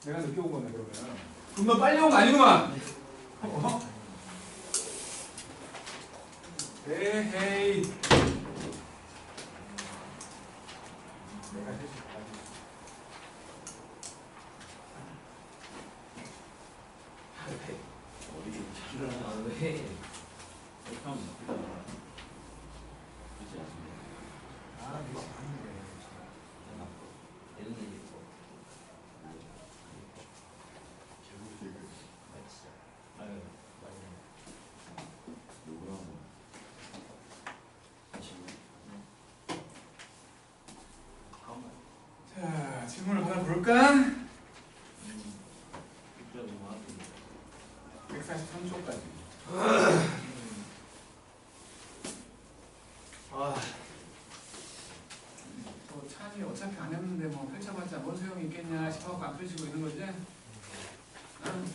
내가 늦게 온 거네 그러면. 금방 빨리 온 거 아니구만. 어? 에헤이. 내가 해줄게. 어디 일어나 왜? 그렇게 하면 나쁘잖아. 그렇지 않습니까? 아, 미치 않네. 얘는 있고. 맞지. 아유, 맞네. 누구랑 자, 질문을 받아볼까? 143초까지. 또 찬이 어차피 안 했는데 뭐 펼쳐봤자 뭔 소용이 있겠냐 싶어서 안 펼치고 있는 거지? 응?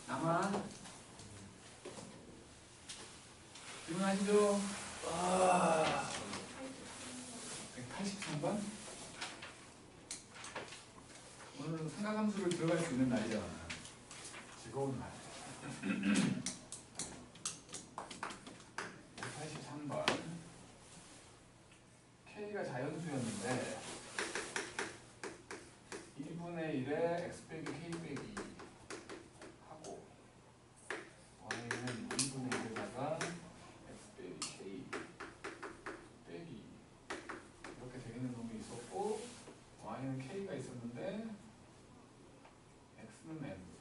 나만? 질문하시죠? 183번? 오늘은 삼각함수를 들어갈 수 있는 날이야. 즐거운 날. 183번. K가 자연수였는데 2분의 1에 x 빼기 K 빼기 하고 y는 2분의 1에다가 x 빼기 K 빼기 이렇게 되는 놈이 있었고 y는 K가 있었는데 x는 n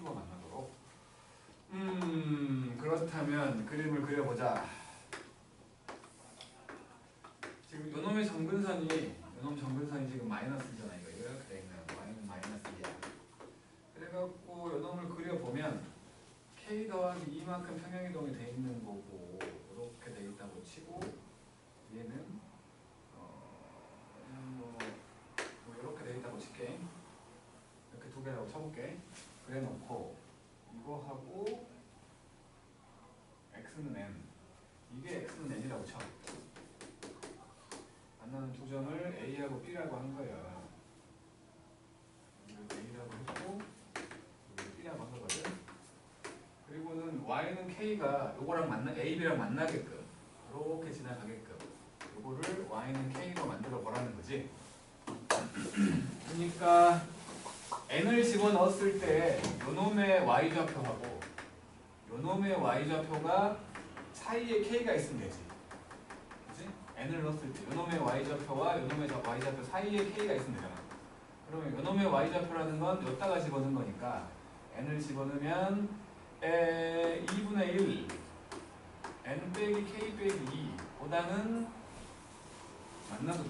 K와 만나도록. 그렇다면 그림을 그려보자. 지금 요놈의 정근선이 지금 마이너스잖아. 이거 이렇게 돼 있는 y는 마이너스 2야. 그래갖고 요놈을 그려보면 K 더하기 이만큼 평행이동이 돼 있는 거고 이렇게 돼 있다고 치고 얘는 뭐 이렇게 돼 있다고 칠게. 이렇게 두 개라고 쳐볼게. 그래 놓고 이거하고 x는 n 이게 x는 n이라고 쳐. 만나는 두 점을 a하고 b라고 한 거야. 이걸 a라고 했고 이걸 b라고 한 거거든. 그리고는 y는 k가 요거랑 ab랑 만나게끔 이렇게 지나가게끔 요거를 y는 k로 만들어 보라는 거지. 그러니까 n을 집어넣었을 때 요놈의 y좌표하고 요놈의 y좌표가 사이에 k가 있으면 되지. 그치? n을 넣었을 때 요놈의 y좌표와 요놈의 y좌표 사이에 k가 있으면 되잖아. 그러면 요놈의 y좌표라는 건 여기다가 집어넣은 거니까 n을 집어넣으면 2분의 1 n 빼기 k 빼기 2 보다는 만나도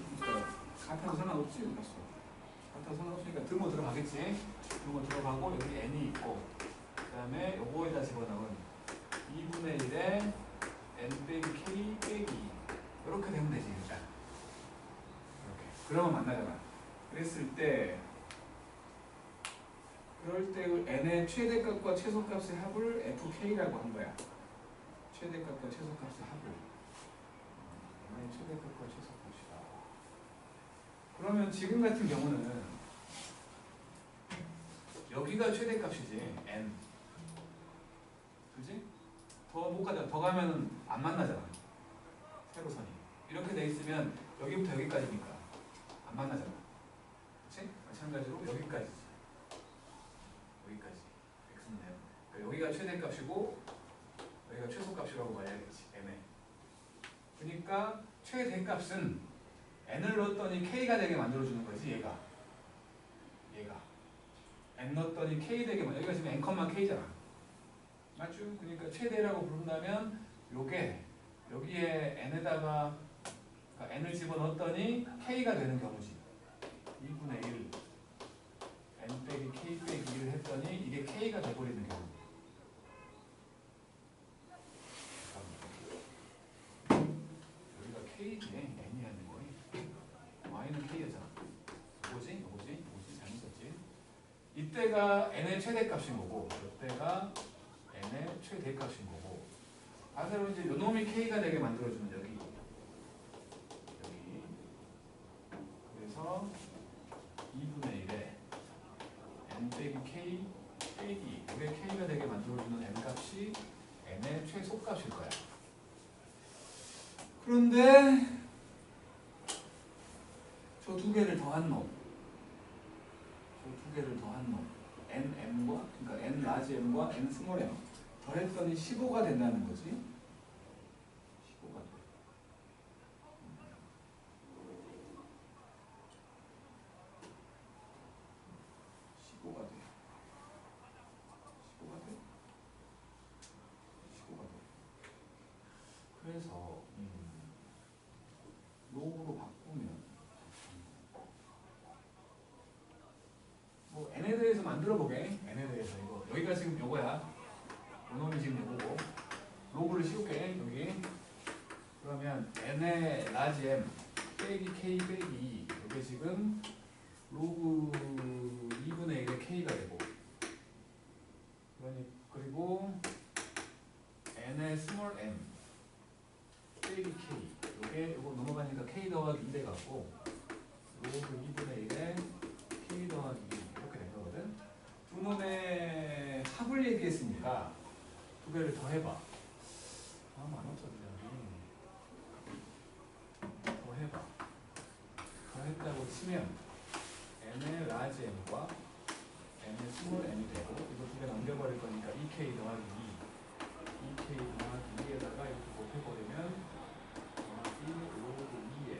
같아도 상관없지. 같아도 상관없으니까 등호 들어가겠지. 등호 들어가고 여기 n이 있고 그 다음에 요거에다 집어넣은 2분의 1에 n 빼기 k 빼기 이렇게 되면 되지 일단. 이렇게 그러면 만나잖아. 그랬을 때 그럴 때 n의 최대값과 최소값의 합을 fk라고 한 거야. 최대값과 최소값의 합을 n의 최대값과 최소값이다. 그러면 지금 같은 경우는 여기가 최대값이지 n. 그지? 더 못 가잖아. 더 가면은 안 만나잖아. 세로선이 이렇게 돼 있으면 여기부터 여기까지니까 안 만나잖아. 그치? 마찬가지로 여기까지지. 여기까지 x는 n. 그러니까 여기가 최대값이고 여기가 최소값이라고 말해야겠지. n에. 그러니까 최대값은 n을 넣었더니 k가 되게 만들어주는 거지. 얘가 n 넣었더니 k 되게 만들어. 여기가 지금 n, k잖아. 맞죠? 그러니까 최대라고 부른다면 요게 여기에 n에다가 그러니까 n을 집어넣었더니 k가 되는 경우지. 2분의 1 n 빼기 k 빼기 2를 했더니 이게 k가 돼버리는 경우. 이때가 n의 최대값인 거고 이때가 n의 최대값인 거고 반대로 이제 요 놈이 k가 되게 만들어주는 여기 그래서 2분의 1에 n 빼기 k 빼기 이게 k가 되게 만들어주는 n 값이 n의 최소값일 거야. 그런데 저 두 개를 더한 놈, nm과 그러니까 n 라지 m과 n 스몰 m 더했더니 15가 된다는 거지. 15가 돼. 15가 돼. 15가 돼. 15가 돼. 그래서 로그로 바꾸면 뭐 n에 대해서 만들어 보게. n에 대해서 이거 여기가 지금 요거야. 요놈이 지금 요거고 로그를 씌울게 여기. 그러면 n의 라지 m 빼기 k 빼기 2 이게 지금 로그 2분의 1의 k가 되고 그리고 n의 스몰 m 빼기 k 요거 넘어가니까 k 더하기 2 돼갖고 로그 2분의 1에 k 더하기 2 이렇게 된 거거든. 두 놈의 합을 얘기했으니까 두 개를 더 해봐. 다음 안 없어 더 해봐. 더 했다고 치면 n의 라지 m과 n의 스몰 m이 되고 이거 두 개 넘겨버릴 거니까 2k 더하기 2 2k 더하기 2에다가 이렇게 곱해버리면 더하기 로그 2에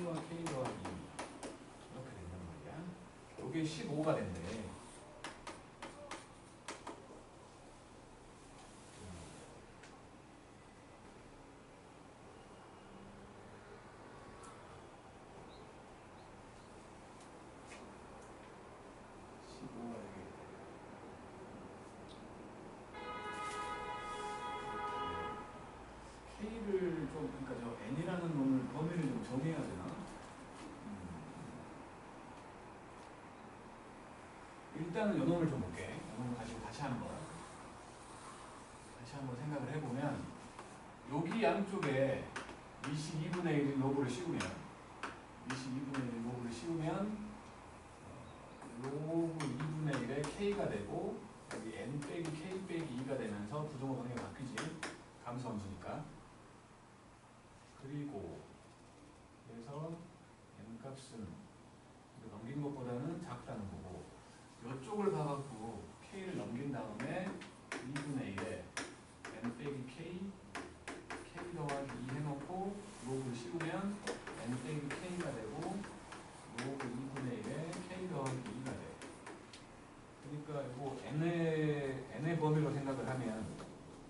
k와 k 더하기 2 이렇게 된단 말이야. 이게 15가 된대. K를 좀 그러니까 저 n이라는 놈을 범위를 좀 정해야 되나? 일단은 요 놈을 좀 볼게. 요 놈을 가지고 다시 한번 생각을 해보면 여기 양쪽에 22분의 1 로그를 씌우면 로그 2분의 1에 k가 되고 여기 n 빼기 k 빼기 2가 되면서 부동호 방향이 바뀌지. 감소함수니까. 그리고 그래서 n 값은 넘긴 것보다는 작다는 거고 이쪽을 봐갖고 k를 넘긴 다음에 2분의 1에 n 빼기 k 더하기 2 해놓고 로그를 씌우면 n 빼기 k가 되고 로그 2분의 1에 k 더하기 2가 돼. 그러니까 이거 n의 범위로 생각을 하면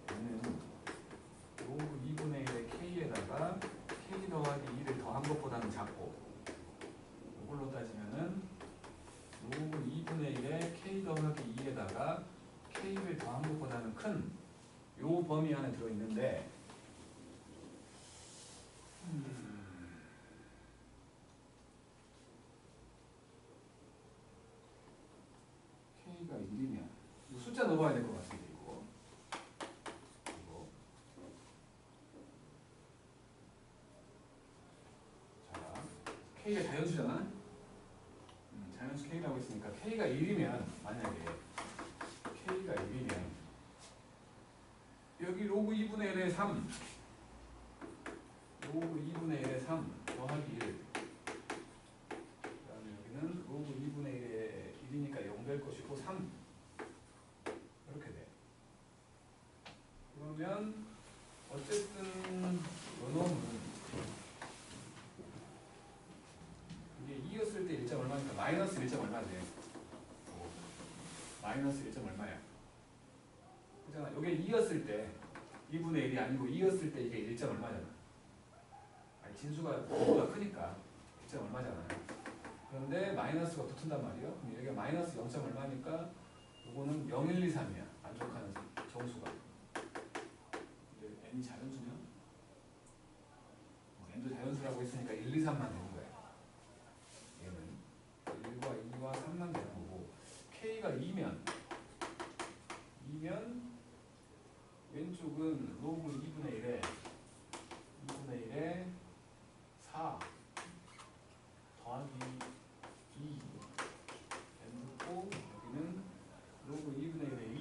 n은 로그 2분의 1의 k에다가 k 더하기 2를 더한 것보다는 작고 이걸로 따지면은 로그 2분의 1의 k 더하기 2에다가 k를 더한 것보다는 큰 요 범위 안에 들어있는데 k가 1이면 숫자 넣어봐야 될 것 같은데 이거 자 k가 자연수잖아. 자연수 k라고 했으니까 k가 1이면 만약에 k가 1이면 여기 로그 2분의 1에 3 로그 2분의 1에 3 더하기 1 그다음에 여기는 로그 2분의 1에 1이니까 0 될 것이고 3 이렇게 돼. 그러면 어쨌든 요 놈은 이게 2였을 때 1점 얼마니까 마이너스 1점 얼마 돼? 마이너스 1점 얼마야? 그잖아. 이게 2였을 때 2분의 1이 아니고 2였을 때 이게 1점 얼마잖아. 아니 진수가 크니까 1점 얼마잖아요. 그런데 마이너스가 붙은단 말이에요. 그럼 여기가 마이너스 0점 얼마니까 이거는 0, 1, 2, 3이야. 만족하는 정수가. 근데 n이 자연수냐? n도 자연수라고 했으니까 1, 2, 3만 되는 거야. 얘는 1과 2와 3만 되는 거고 오른쪽은 로그 2분의 1에 4 더하기 2 n 고 여기는 로그 2분의 1에 2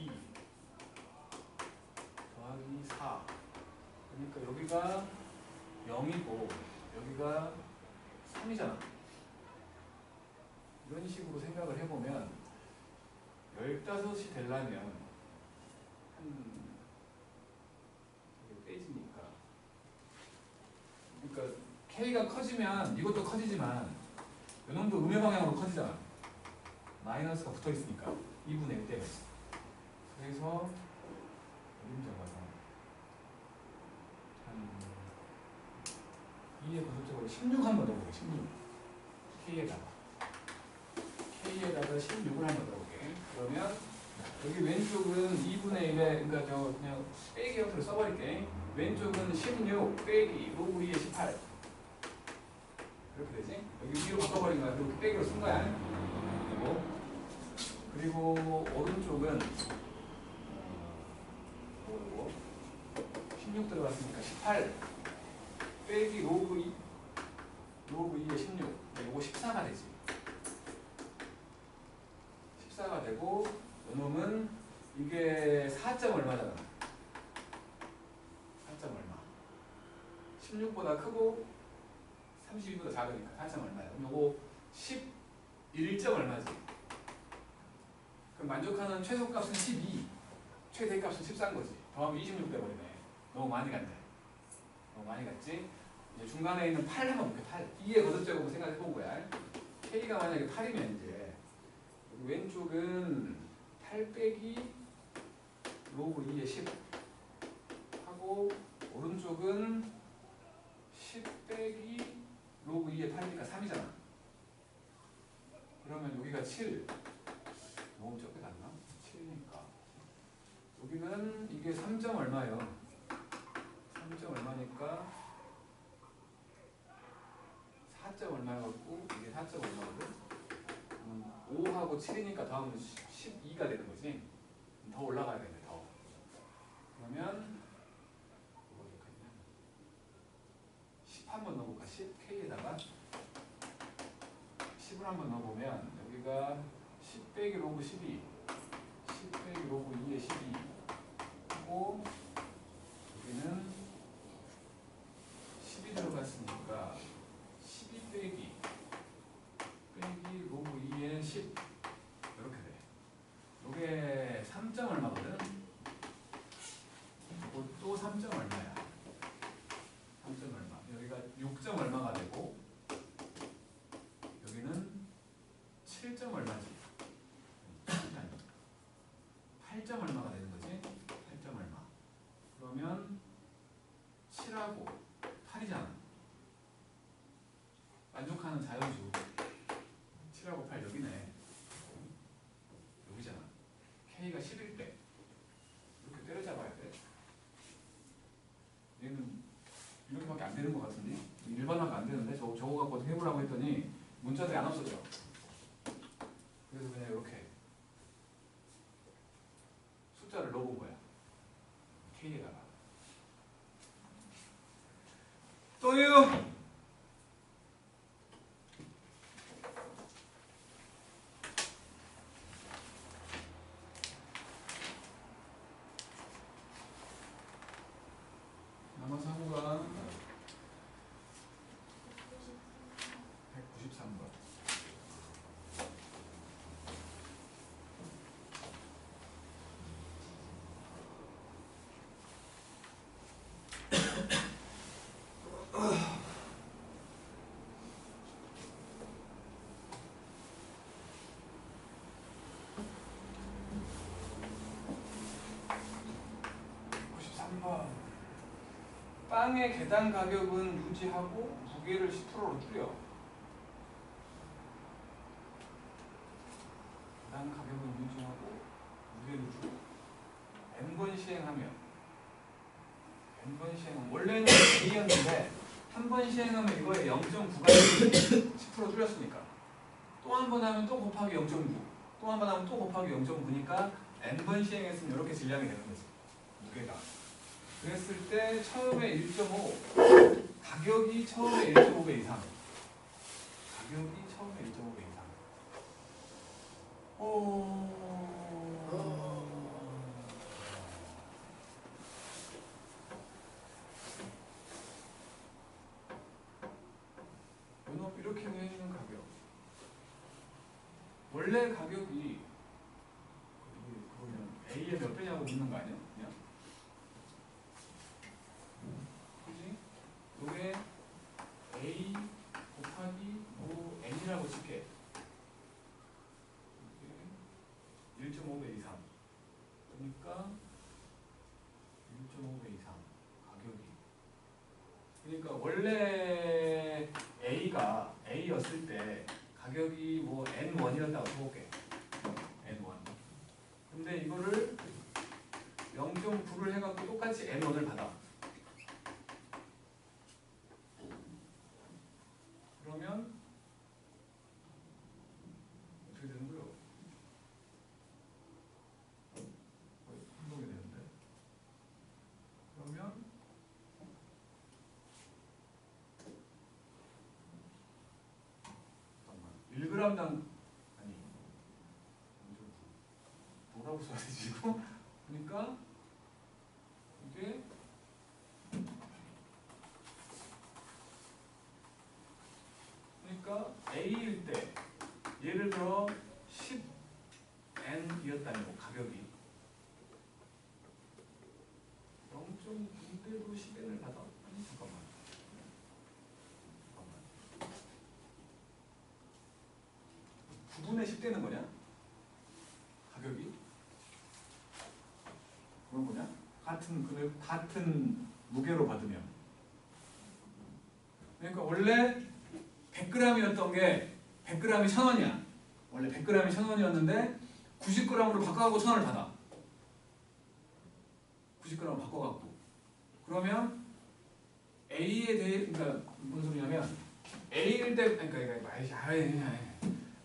더하기 4 그러니까 여기가 0이고 여기가 3이잖아. 이런 식으로 생각을 해보면 15이 되려면 이게 빼지니까 그러니까 K가 커지면 이것도 커지지만 요놈도 음의 방향으로 커지잖아. 마이너스가 붙어있으니까 2분의 1 때문에. 그래서 이름 적어서 한 2의 거듭적으로 16 한번 넣어볼게. 16 K에다가 16을 한번 넣어볼게. 그러면 여기 왼쪽은 2분의 1에 그러니까 저 그냥 빼기 형태로 써버릴게. 왼쪽은 16 빼기 로그 2의 18 이렇게 되지? 여기 위로 바꿔버린 거야. 그리고 빼기로 쓴 거야. 그리고 오른쪽은 16 들어갔으니까 18 빼기 로그 2의 16 이거 14가 되지. 14가 되고 요놈은 이게 4점 얼마잖아. 4점 얼마 16보다 크고 32보다 작으니까 4점 얼마야. 그럼 요거 11점 얼마지. 그럼 만족하는 최소값은 12 최대값은 14인 거지. 더하면 26 돼버리네. 너무 많이 간다. 너무 많이 갔지? 이제 중간에 있는 8 한번 볼게. 8 2의 거듭제곱을 생각해 본 거야. K가 만약에 8이면 이제 왼쪽은 8 빼기 로그 2의 10 하고 오른쪽은 10 빼기 로그 2의 8이니까 3이잖아. 그러면 여기가 7 너무 적게 갔나? 7이니까 여기는 이게 3점 얼마예요? 3점 얼마니까 4점 얼마였고 이게 4점 얼마거든? 5하고 7이니까 더하면 12가 되는 거지. 더 올라가야 되네. 더. 그러면 10 한번 넣어볼까? 10 K에다가 10을 한번 넣어보면 여기가 10 빼기 로그 12 10 빼기 로그 2의 12 하고 여기는 10이 들어갔으니까 12 빼기 로그 2의 10 이렇게 돼. 요게 3점 얼마거든? 이것도 3점 얼마야. 3점 얼마. 여기가 6점 얼마가 되고 여기는 7점 얼마지. 8점 얼마가 되는 거지. 8점 얼마. 그러면 7하고 8이잖아. 만족하는 자연수 7하고 8 여기네. 여기잖아. K가 10일 때 이렇게 때려잡아야 돼. 얘는 이렇게밖에 안 되는 것 같은데 일반화가 안 되는데 저거 갖고 어떻게 해보라고 했더니 문자들이 안 없어져. 그래서 그냥 이렇게 숫자를 넣어본 거야. K에다가 또요. 남아서 하고가 193번. 빵의 개당 가격은 유지하고 무게를 10%로 줄여. 개당 가격은 유지하고 무게를 줄여. n번 시행하면 n번 시행하면 원래는 A였는데 한 번 시행하면 이거에 0.9가 10% 줄였으니까 또 한 번 하면 또 곱하기 0.9 또 한 번 하면 또 곱하기 0.9니까 n번 시행했으면 이렇게 질량이 되는 거지. 무게가. 그랬을 때 처음에 1.5 가격이 처음에 1.5배 이상 가격이 처음에 1.5배 이상 요놈 이렇게 돼 있는 가격 원래 가격이 그러면 A의 몇 배냐고 묻는 거 아니야? 그냥? 그지? 요게 A 곱하기 뭐 N이라고 칠게 1.5배 이상 그러니까 1.5배 이상 가격이 그러니까 원래 A가 A였을 때 가격이 뭐 N1이었다고 쳐볼게 N1 근데 이거를 0.9를 해갖고 똑같이 N1을 받아 그러면 어떻게 되는 거예요? 운동이 되는데 그러면 1g당 아니 뭐라고 써야 되지 이거? 그러니까 이게 그러니까 A일 때 예를 들어 10N이었다면 가격이 0.9인데도 10N을 받아? 아니 잠깐만 9분의 10대는 뭐냐? 가격이? 그건 뭐냐? 같은 금액, 같은 무게로 받으면 그러니까 원래 100g이었던 게 100g이 1,000원이야 원래 100g이 1,000원이었는데 90g으로 바꿔갖고 1,000원을 받아 90g으로 바꿔갖고 그러면 A에 대해 그러니까 무슨 소리냐면 A일 때 그러니까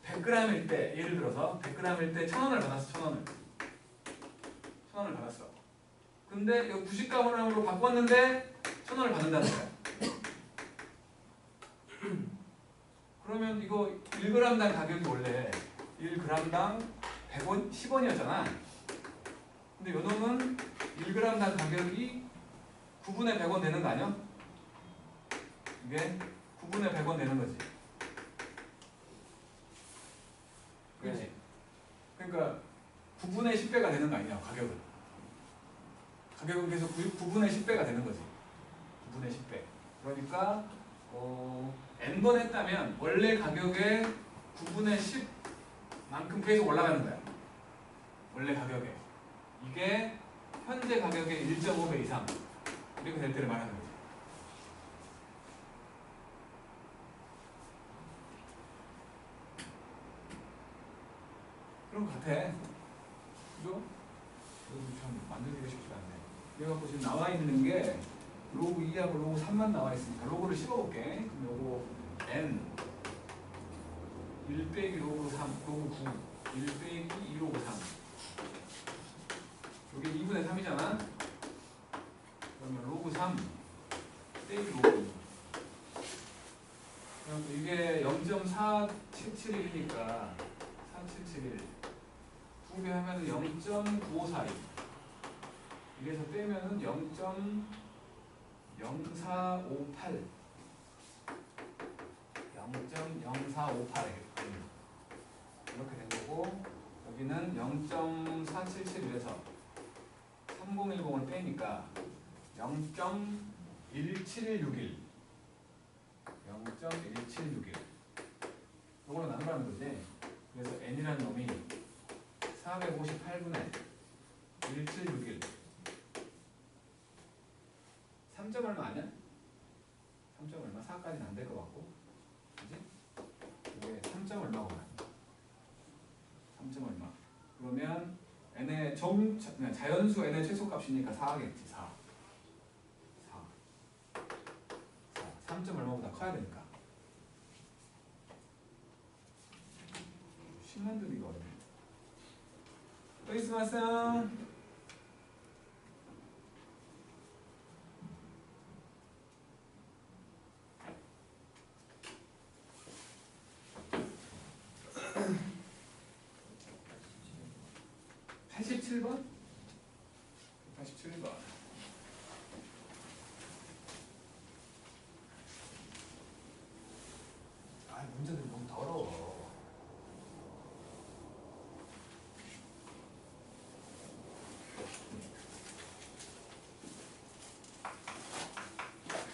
100g일 때 예를 들어서 100g일 때 1,000원을 받았어 1,000원을 받았어 근데 이거 90g으로 바꿨는데 1,000원을 받는다는 거야 그러면 이거 1g당 가격이 원래 1g당 100원, 10원이었잖아 근데 요놈은 1g당 가격이 9분의 100원 되는 거 아니야? 이게 9분의 100원 되는 거지 그렇지? 그러니까 9분의 10배가 되는 거 아니냐 가격은 가격은 계속 9분의 10배가 되는 거지 9분의 10배 그러니까 N번 했다면 원래 가격의 9분의 10만큼 계속 올라가는 거야 원래 가격에 이게 현재 가격의 1.5배 이상 이렇게 될 때를 말하는 거지 그런 것 같아 그죠? 여기 참 만들기가 쉽지가 않네 그래갖고 지금 나와 있는 게 로그 2하고 로그 3만 나와 있으니까 로그를 씹어볼게 그럼 요거 N 1 빼기 로그 3 로그 9 1 빼기 2 로그 3 여기 2분의 3이잖아 그러면 로그 3 빼기 로그 2 그럼 이게 0.4771이니까 4771 2배 하면 0.9542 이래서 빼면은 0.0458 이렇게 된 거고 여기는 0.477에서 3010을 빼니까 0.1761 이걸로 나누라는 거지 그래서 N이라는 놈이 458분의 1761 3점 얼마 아니야? 3점 얼마? 4까지는 안 될 것 같고 그지? 이게 3점 얼마구나 3점 얼마 그러면 n의 자연수 n의 최소값이니까 4겠지 4 3점 얼마보다 커야 되니까 10 만들기가 어렵네 또 있으면 187번? 187번. 아, 문제들이 너무 더러워.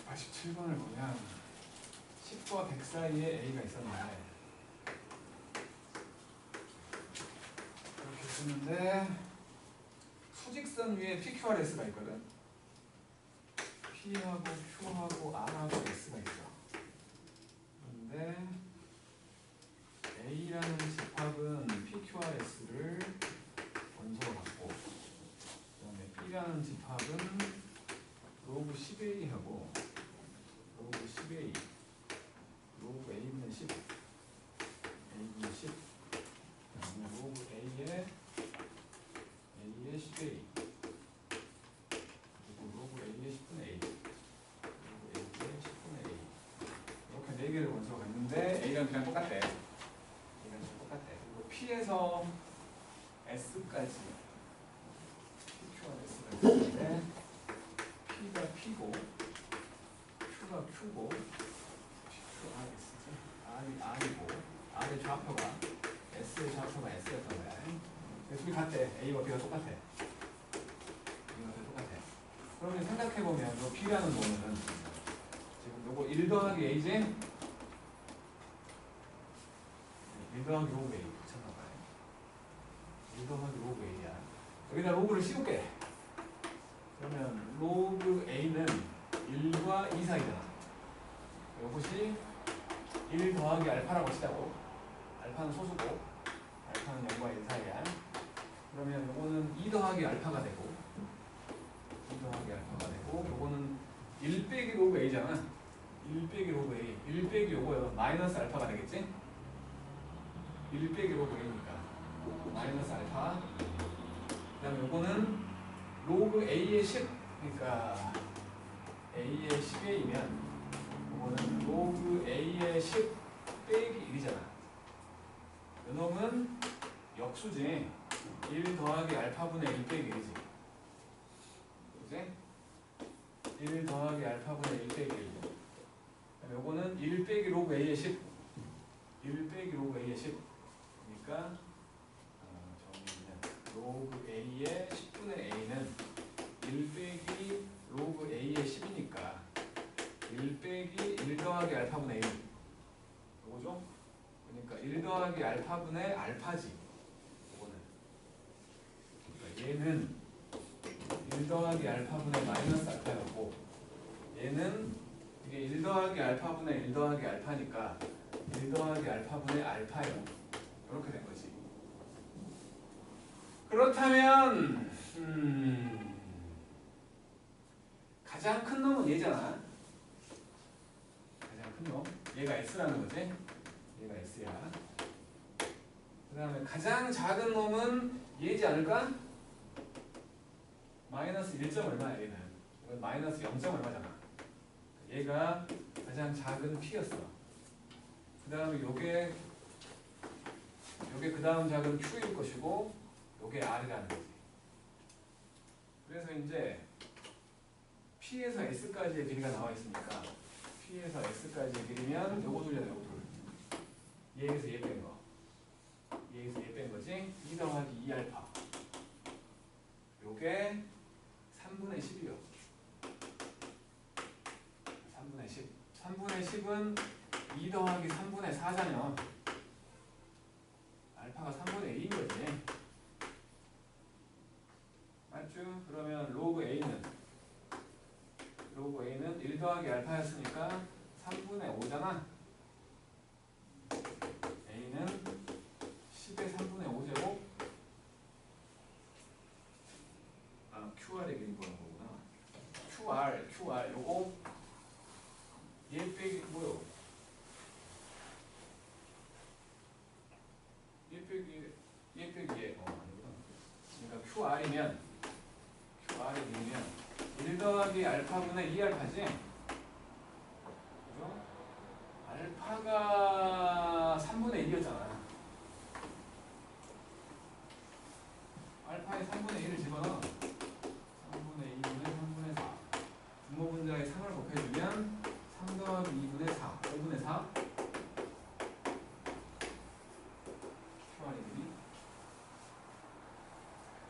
(187번을) 보면 10과 100 사이에 A가 있었는데 이렇게 쓰는데 수직선 위에 PQRS가 있거든. P하고 Q하고 R하고 S가 있어. 그런데 A라는 집합은 PQRS를 원소로 갖고, 그다음에 B라는 집합은 로그 10A하고 로그 10A, 로그 A분의 10, A분의 10, 그다음에 로그 A의 10A, 그리고 로그 A의 10분의 A, 로그 A의 10분의 A. 이렇게 4개를 원소로 갖는데 A랑 B랑 똑같대. A랑 B랑 똑같대. 그리고 P에서 S까지 PQRS가 있는데 P가 P고 Q가 Q고 QRS지. R이 R이고 R의 좌표가 S의 좌표가 S였던 거야. 둘이 같대. A와 B가 똑같아. A와 B가 똑같아. 그러면 생각해보면 요 P라는 놈은 지금 요거 1 더하기 A지? 1 더하기 로그 A 붙였나봐요. 1 더하기 로그 A야. 여기다 로그를 씌울게. 그러면 로그 A는 1과 2 사이잖아. 이것이 1 더하기 알파라고 치자고. 알파는 소수고 알파는 0과 1 사이야. 그러면 이거는 2 더하기 알파가 되고 2 더하기 알파가 되고, 요거는 1 빼기 로그 A잖아. 1 빼기 로그 A. 1 빼기 요거요. 마이너스 알파가 되겠지? 1 빼기 로그 A니까 마이너스 알파. 그 다음에 요거는 로그 A의 10, 그러니까 A의 10A면 요거는 로그 A의 10 빼기 1이잖아. 요놈은 역수지. 1 더하기 알파분의 1 빼기 1이지. 그지? 1 더하기 알파분의 1 빼기 1. 요거는 1 빼기 로그 A의 10. 1 빼기 로그 A의 10. 그러니까 로그 A의 10분의 A는 1 빼기 로그 A의 10이니까 1 빼기 1 더하기 알파분의 1. 요거죠? 그러니까 1 더하기 알파분의 알파지. 요거는. 그러니까 얘는 1 더하기 알파분의 마이너스 알파였고, 얘는 이게 1 더하기 알파분의 1 더하기 알파니까 1 더하기 알파분의 알파예요. 이렇게 된 거지. 그렇다면 가장 큰 놈은 얘잖아. 가장 큰 놈. 얘가 S라는 거지. 얘가 S야. 그 다음에 가장 작은 놈은 얘지 않을까? 마이너스 1점 얼마야 얘는. 이건 마이너스 0점 얼마잖아. 얘가 가장 작은 P였어. 그 다음에 요게 그 다음 작은 Q일 것이고, 요게 R이라는 거지. 그래서 이제 P에서 S까지의 길이가 나와 있으니까 P에서 S까지의 길이면 요거 둘이잖아. 요거 둘. 얘에서 얘 뺀 거. 얘에서 얘 뺀 거지. 2 더하기 2 알파. 요게 3분의 10이요. 3분의 10. 3분의 10은 2 더하기 3분의 4잖여. 알파가 3분의 1인 거지. 맞죠? 그러면 로그 A는 1 더하기 알파였으니까 3분의 5잖아. A는 10의 3분의 5제곱. 아, QR의 길이 보는 거구나. QR 요거 얘 빼기 뭐요? 얘 빼기 얘. 아니구나. 그러니까 QR이면 1 더하기 알파분의 2알파지? 그죠? 알파가 3분의 1이었잖아. 알파의 3분의 곱해주면 3 더하기 2분의 4, 5분의 4 Q1이 되니?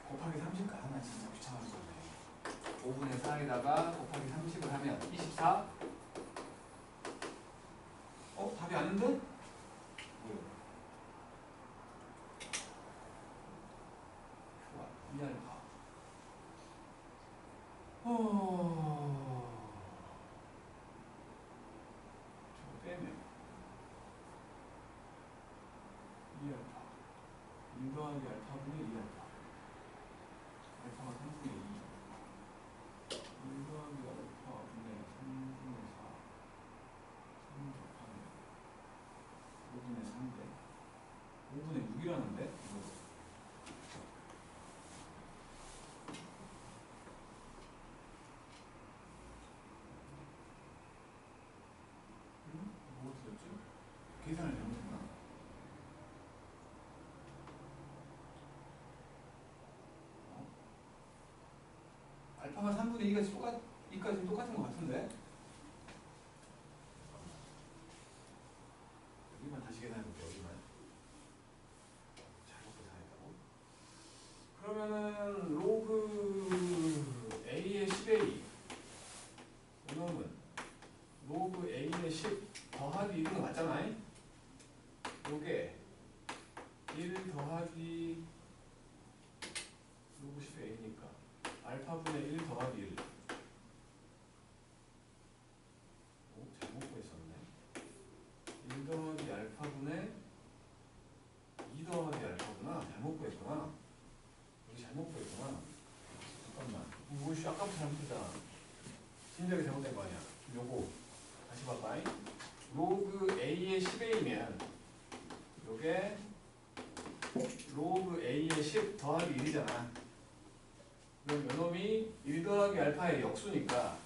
곱하기 30가 하나 진짜 귀찮아서 그러네. 5분의 4에다가 곱하기 30을 하면 24. 답이 아닌데? 뭐요? Q1, 2알파. 저거 빼면 2알파 1 더하기 알파분의 2알파 알파가 3분의 2 1 더하기 알파분의 3분의 4 3 곱하면 5분의 3대 5분의 6이라는데? 뭐 어떻게 됐지? 계산을 잘못했나? 알파가 3분의 2까지 똑같은 것 같은데? 여기만 다시 계산해볼게, 여기만. 잘못 계산했다고? 그러면은, 로그 A의 10A. 이놈은 로그 A의 10 더하기 1은 맞잖아? 요게 1 더하기 로그 10A니까 알파분의 1 더하기 1. 잘못 구했었네. 1 더하기 알파분의 2 더하기 알파구나. 잘못 구했구나. 여기 잘못 구했구나. 잠깐만. 이거 아까부터 잘못했잖아. 진작에 잘못된 거 아니야. 요거 다시 봐봐. 로그 A의 10A면 요게 로그 A의 10 더하기 1이잖아. 그럼 요놈이 1 더하기 알파의 역수니까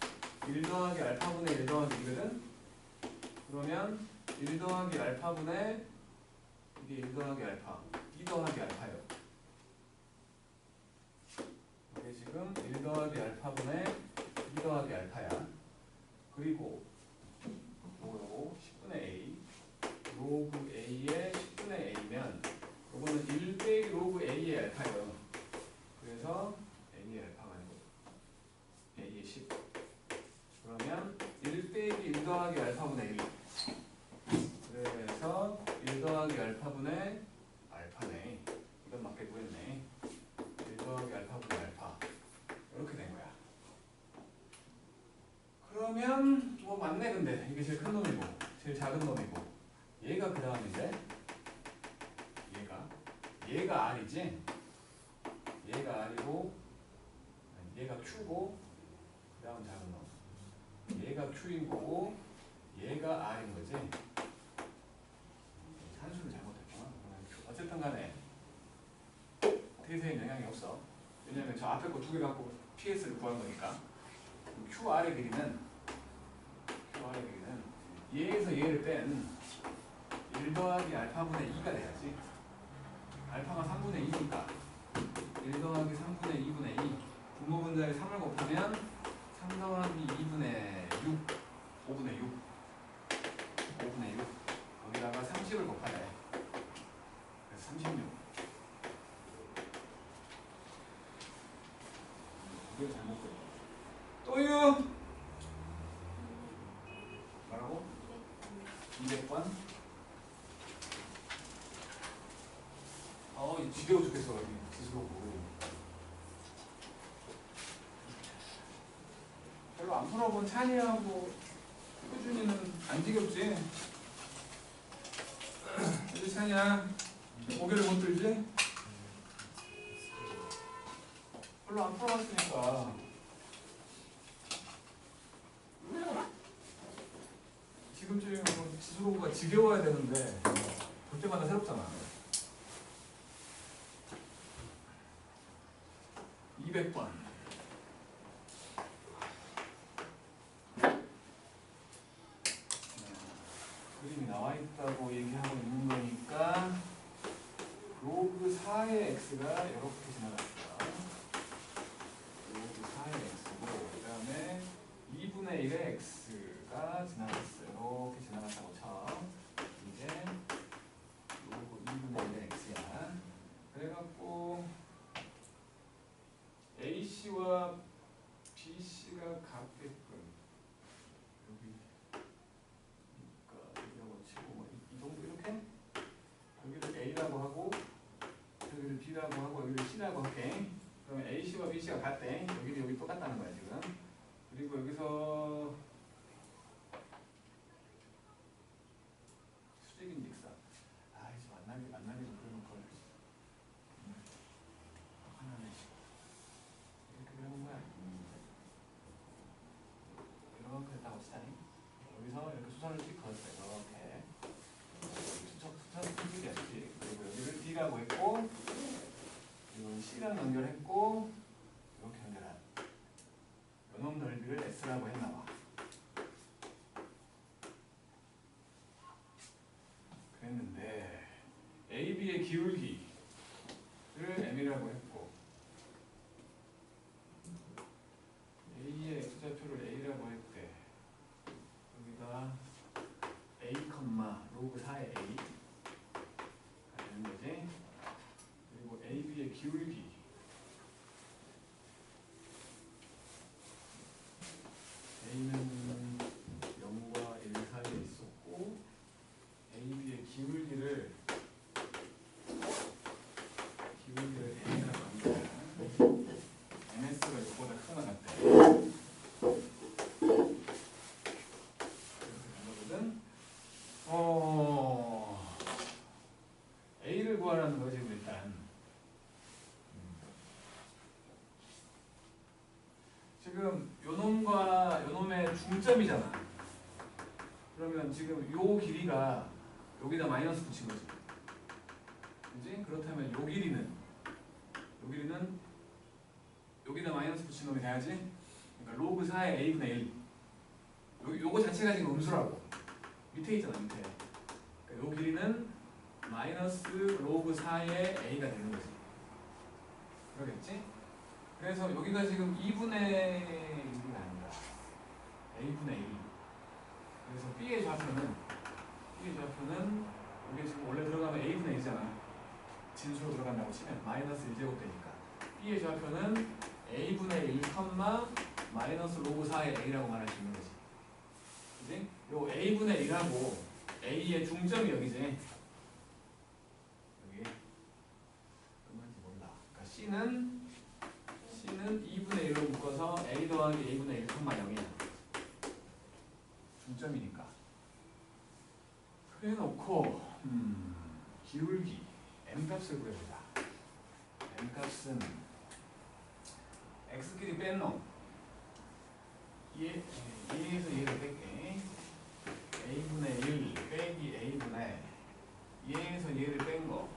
1 더하기 알파분의 1 더하기 2거든? 그러면 1 더하기 알파분의 이게 1 더하기 알파 2 더하기 알파요. 이게 지금 1 더하기 알파분의 2 더하기 알파야. 그리고 요거 10분의 A 로그 A의 10분의 A면 요거는 1 빼기 로그 A의 알파예요. 그래서 A의 알파가 아니고 A의 10. 그러면 1 빼기 1 더하기 알파분의 1. 그래서 1 더하기 알파분의 알파네. 이건 맞게 구했네. 1 더하기 알파분의 알파. 이렇게 된 거야. 그러면 뭐 맞네. 근데 이게 제일 큰 놈이고 제일 작은 놈이고 얘가 그 다음인데 얘가 R이지? 얘가 R이고 얘가 Q고 그 다음 작은 놈 얘가 Q인 거고 얘가 R인 거지? 산수를 잘못했구나. 어쨌든 간에 대세에 영향이 없어. 왜냐면 저 앞에 거 두 개 갖고 PS를 구한 거니까. QR의 길이는 얘에서 얘를 뺀 1 더하기 알파분의 2가 돼야지. 알파가 3분의 2니까 1 더하기 3분의 2분의 2 분모분자에 3을 곱하면 3 더하기 2분의 6 5분의 6 거기다가 30을 곱하래. 그래서 36. 이거 잘못 그려. 또요. 뭐라고? 200번? 지겨워 죽겠어. 여기 지스럽고. 별로 안 풀어본 찬이하고 효준이는 안 지겹지? 그치 찬이야? 고개를 못 들지? 별로 안 풀어봤으니까. 지금쯤이면 지스러우가 지겨워야 되는데 볼 때마다 새롭잖아. 200번. 그림이 나와 있다고 얘기하고 있는 거니까 로그 4의 x가 이렇게 지나갑니다. 로그 4의 x고 그 다음에 2분의 2분의 1의 x가 지나갔어요. 이렇게 지나갔다고 쳐. 이제 로그 2분의 1의 x야. 그래갖고 AC와 BC가 같게끔 여기 그러니까 이라고 치고 뭐 이 정도 이렇게 여기를 A라고 하고 여기를 B라고 하고 여기를 C라고 할게. 그러면 AC와 BC가 같대. 여기 똑같다는 거야 지금. 그리고 여기서 수직인 직선. 아 이제 만나기도 그러는 걸. 하나는 이렇게 그러는 거야. 이렇게 딱 치자니. 여기서 이렇게 수선을 찍 그었어요. 이렇게 수선 수직이야 수직. 그리고 여기를 B라고 했고 이건 C랑 연결했고 이렇게 연결한 요놈 넓이를 S라고 했나봐. 그랬는데 AB의 기울기를 M이라고 했고 A의 X좌표를 A라고 했대. 여기가 A, 로그 4의 A가 되는 거지. 그리고 AB의 기울기 A는 0과 1 사이에 있었고 AB의 기울기를 A라고 합니다. MS가 이거보다 크나 같대. 이렇게 된 거거든. A를 구하라는 거지 일단. 지금 요놈과 요놈의 중점이잖아. 그러면 지금 요 길이가 여기다 마이너스 붙인 거지. 그지? 그렇다면 요 길이는 여기다 마이너스 붙인 놈이 돼야지. 그러니까 로그 4의 a분의 1. 요거 자체가 지금 음수라고. 밑에 있잖아 밑에. 그러니까 요 길이는 마이너스 로그 4의 a가 되는 거지. 그러겠지? 그래서 여기가 지금 2분의 1이 아니라 a분의 1. 그래서 b의 좌표는 이게 지금 원래 들어가면 a분의 1이잖아. 진수로 들어간다고 치면 마이너스 1제곱 되니까 b의 좌표는 a분의 1, 마이너스 로그 4의 a라고 말할 수 있는 거지. 그지? 요 a분의 1하고 a의 중점이 여기지. 여기. 그만지 몰라. 그러니까 c는 2분의 1로 묶어서 a 더하기 a분의 1, 0이야. 중점이니까. 그래 놓고 기울기 m값을 구해보자. m값은 x끼리 뺀 놈. 얘에서 얘를 뺄게. a분의 1 빼기 a분의 얘에서 얘를 뺀 거.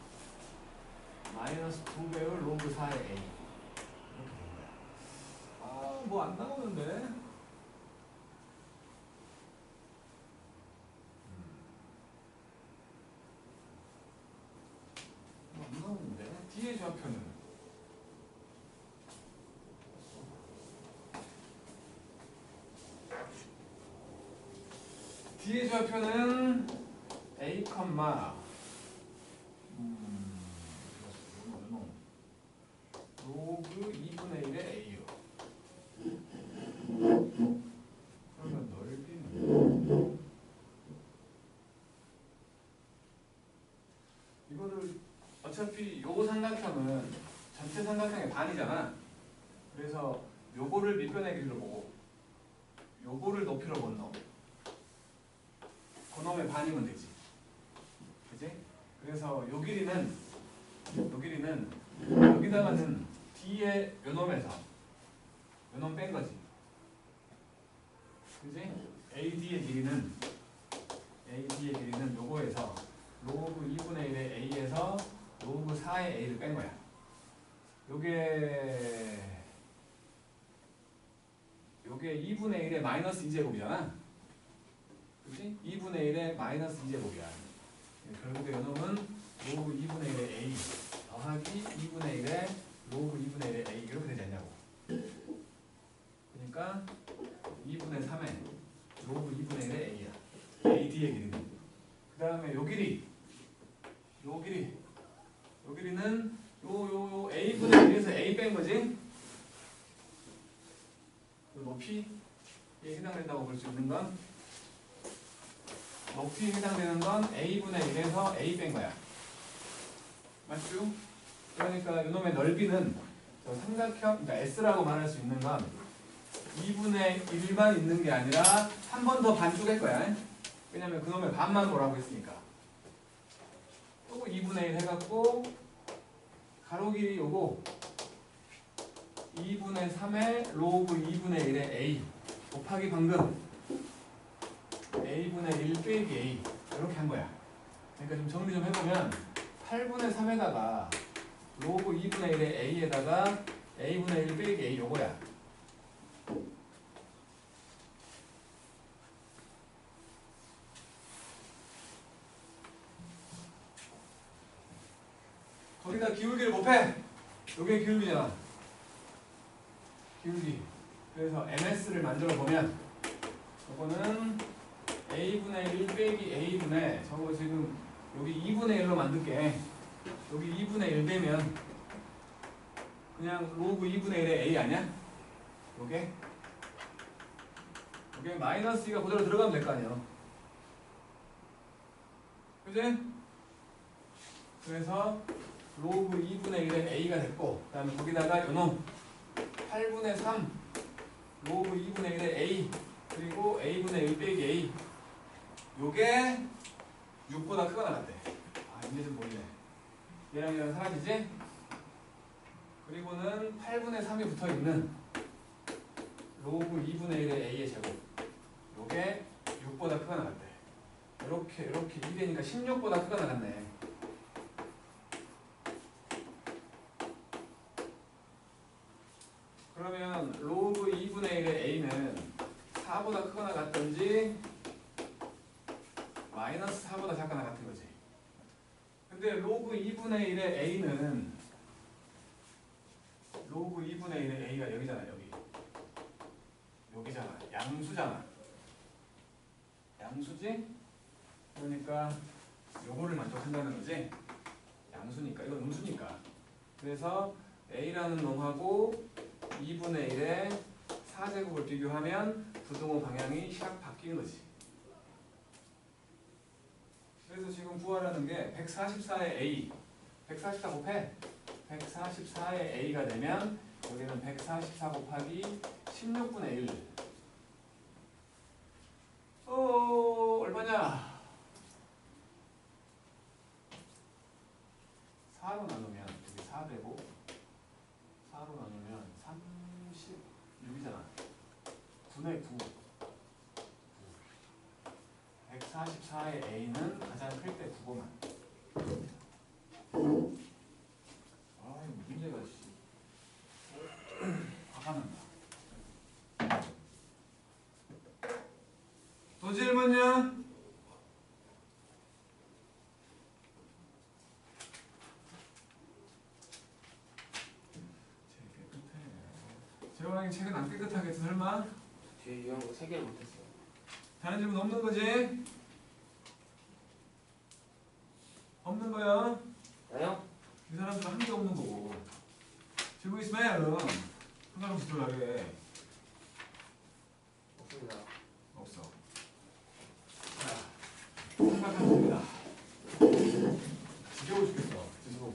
마이너스 2배의 로그 4의 a. 이렇게 된 거야. 아, 뭐 안 나오는데? 안 나오는데? 뒤에 좌표는 A, 로그 2분의 1의 A요. 그러면 넓이는 이거를 어차피 요거 삼각형은 전체 삼각형의 반이잖아. 그래서 요거를 밑변의 길이로 보고 요거를 높이로 본 놈. 그놈의 반이면 되지. 그지? 그래서 요 길이는 여기다가는 D의 요놈에서 요놈 뺀 거지. 그지? AD의 길이는 요거에서 로그 2분의 1의 A에서 로그 4의 A를 뺀 거야. 요게 2분의 1의 마이너스 2제곱이잖아. 그치? 2분의 1의 마이너스 2제곱이야. 결국에 요놈은 로그 2분의 1의 A 더하기 2분의 1의 로그 2분의 1의 A 이렇게 되지 않냐고. 그러니까 2분의 3의 로그 2분의 1의 a야. AD의 길이. 그 다음에 요 길이. 요 길이는 요 a분의 1에서 a 뺀 거지. 요 높이에 해당된다고 볼 수 있는 건 높이에 해당되는 건 a분의 1에서 a 뺀 거야. 맞죠? 그러니까 이놈의 넓이는 저 삼각형, 그러니까 S라고 말할 수 있는 건 2분의 1만 있는 게 아니라 한 번 더 반 쪼갤 거야. 왜냐면 그놈의 반만 보라고 했으니까. 또 2분의 1 해갖고 가로 길이 요거 2분의 3의 로그 2분의 1의 a 곱하기 방금 a분의 1 빼기 a 이렇게 한 거야. 그러니까 좀 정리 좀 해보면 8분의 3에다가 로그 2분의 1의 a에다가 a분의 1 빼기 a 요거야. 거기다 기울기를 곱해. 요게 기울기잖아. 기울기. 그래서 MS를 만들어 보면 요거는 a분의 1 빼기 a분의 저거 지금 여기 2분의 1로 만들게. 여기 2분의 1 빼면 그냥 로그 2분의 1의 a 아니야? 요게 마이너스 2가 그대로 들어가면 될 거 아니야. 그지? 그래서 로그 2분의 1의 a가 됐고 그 다음에 거기다가 요놈 8분의 3 로그 2분의 1의 a 그리고 a분의 1 빼기 a 요게 6보다 크거나 같대. 아 이제 좀 보이네. 얘랑 사라지지? 그리고는 8분의 3이 붙어있는 로그 2분의 1의 a의 제곱 요게 6보다 크거나 같대. 이렇게 2되니까 16보다 크거나 같네. 그러면 로그 2분의 1의 a는 4보다 크거나 같던지 마이너스 4보다 작거나 같은 거지. 근데 로그 2분의 1의 a는 로그 2분의 1의 a가 여기잖아. 여기잖아. 양수잖아. 양수지? 그러니까 요거를 만족한다는 거지. 양수니까. 이건 음수니까. 그래서 a라는 놈하고 2분의 1의 4제곱을 비교하면 부등호 방향이 샥 바뀌는 거지. 그래서 지금 구하라는 게 144의 a 144 곱해 144의 a가 되면 여기는 144 곱하기 16분의 1 얼마냐? 4로 나누면 여기 4 되고 4로 나누면 36이잖아. 9네 9 144의 a는 가장 클 때 9고만. 아 이거 문제가 화가 난다. 또 질문요? 재환이 책은 안 깨끗하겠어 설마? 뒤에 이런 거 3개를 못했어요. 다른 질문 없는 거지? 없는 거야? 나요? 이 사람들은 한 게 없는 거고. 질문 있으면 해야 그럼. 한 사람씩 들어가게. 없습니다. 없어. 자, 생각합니다. 지겨워 죽겠어. 드시고.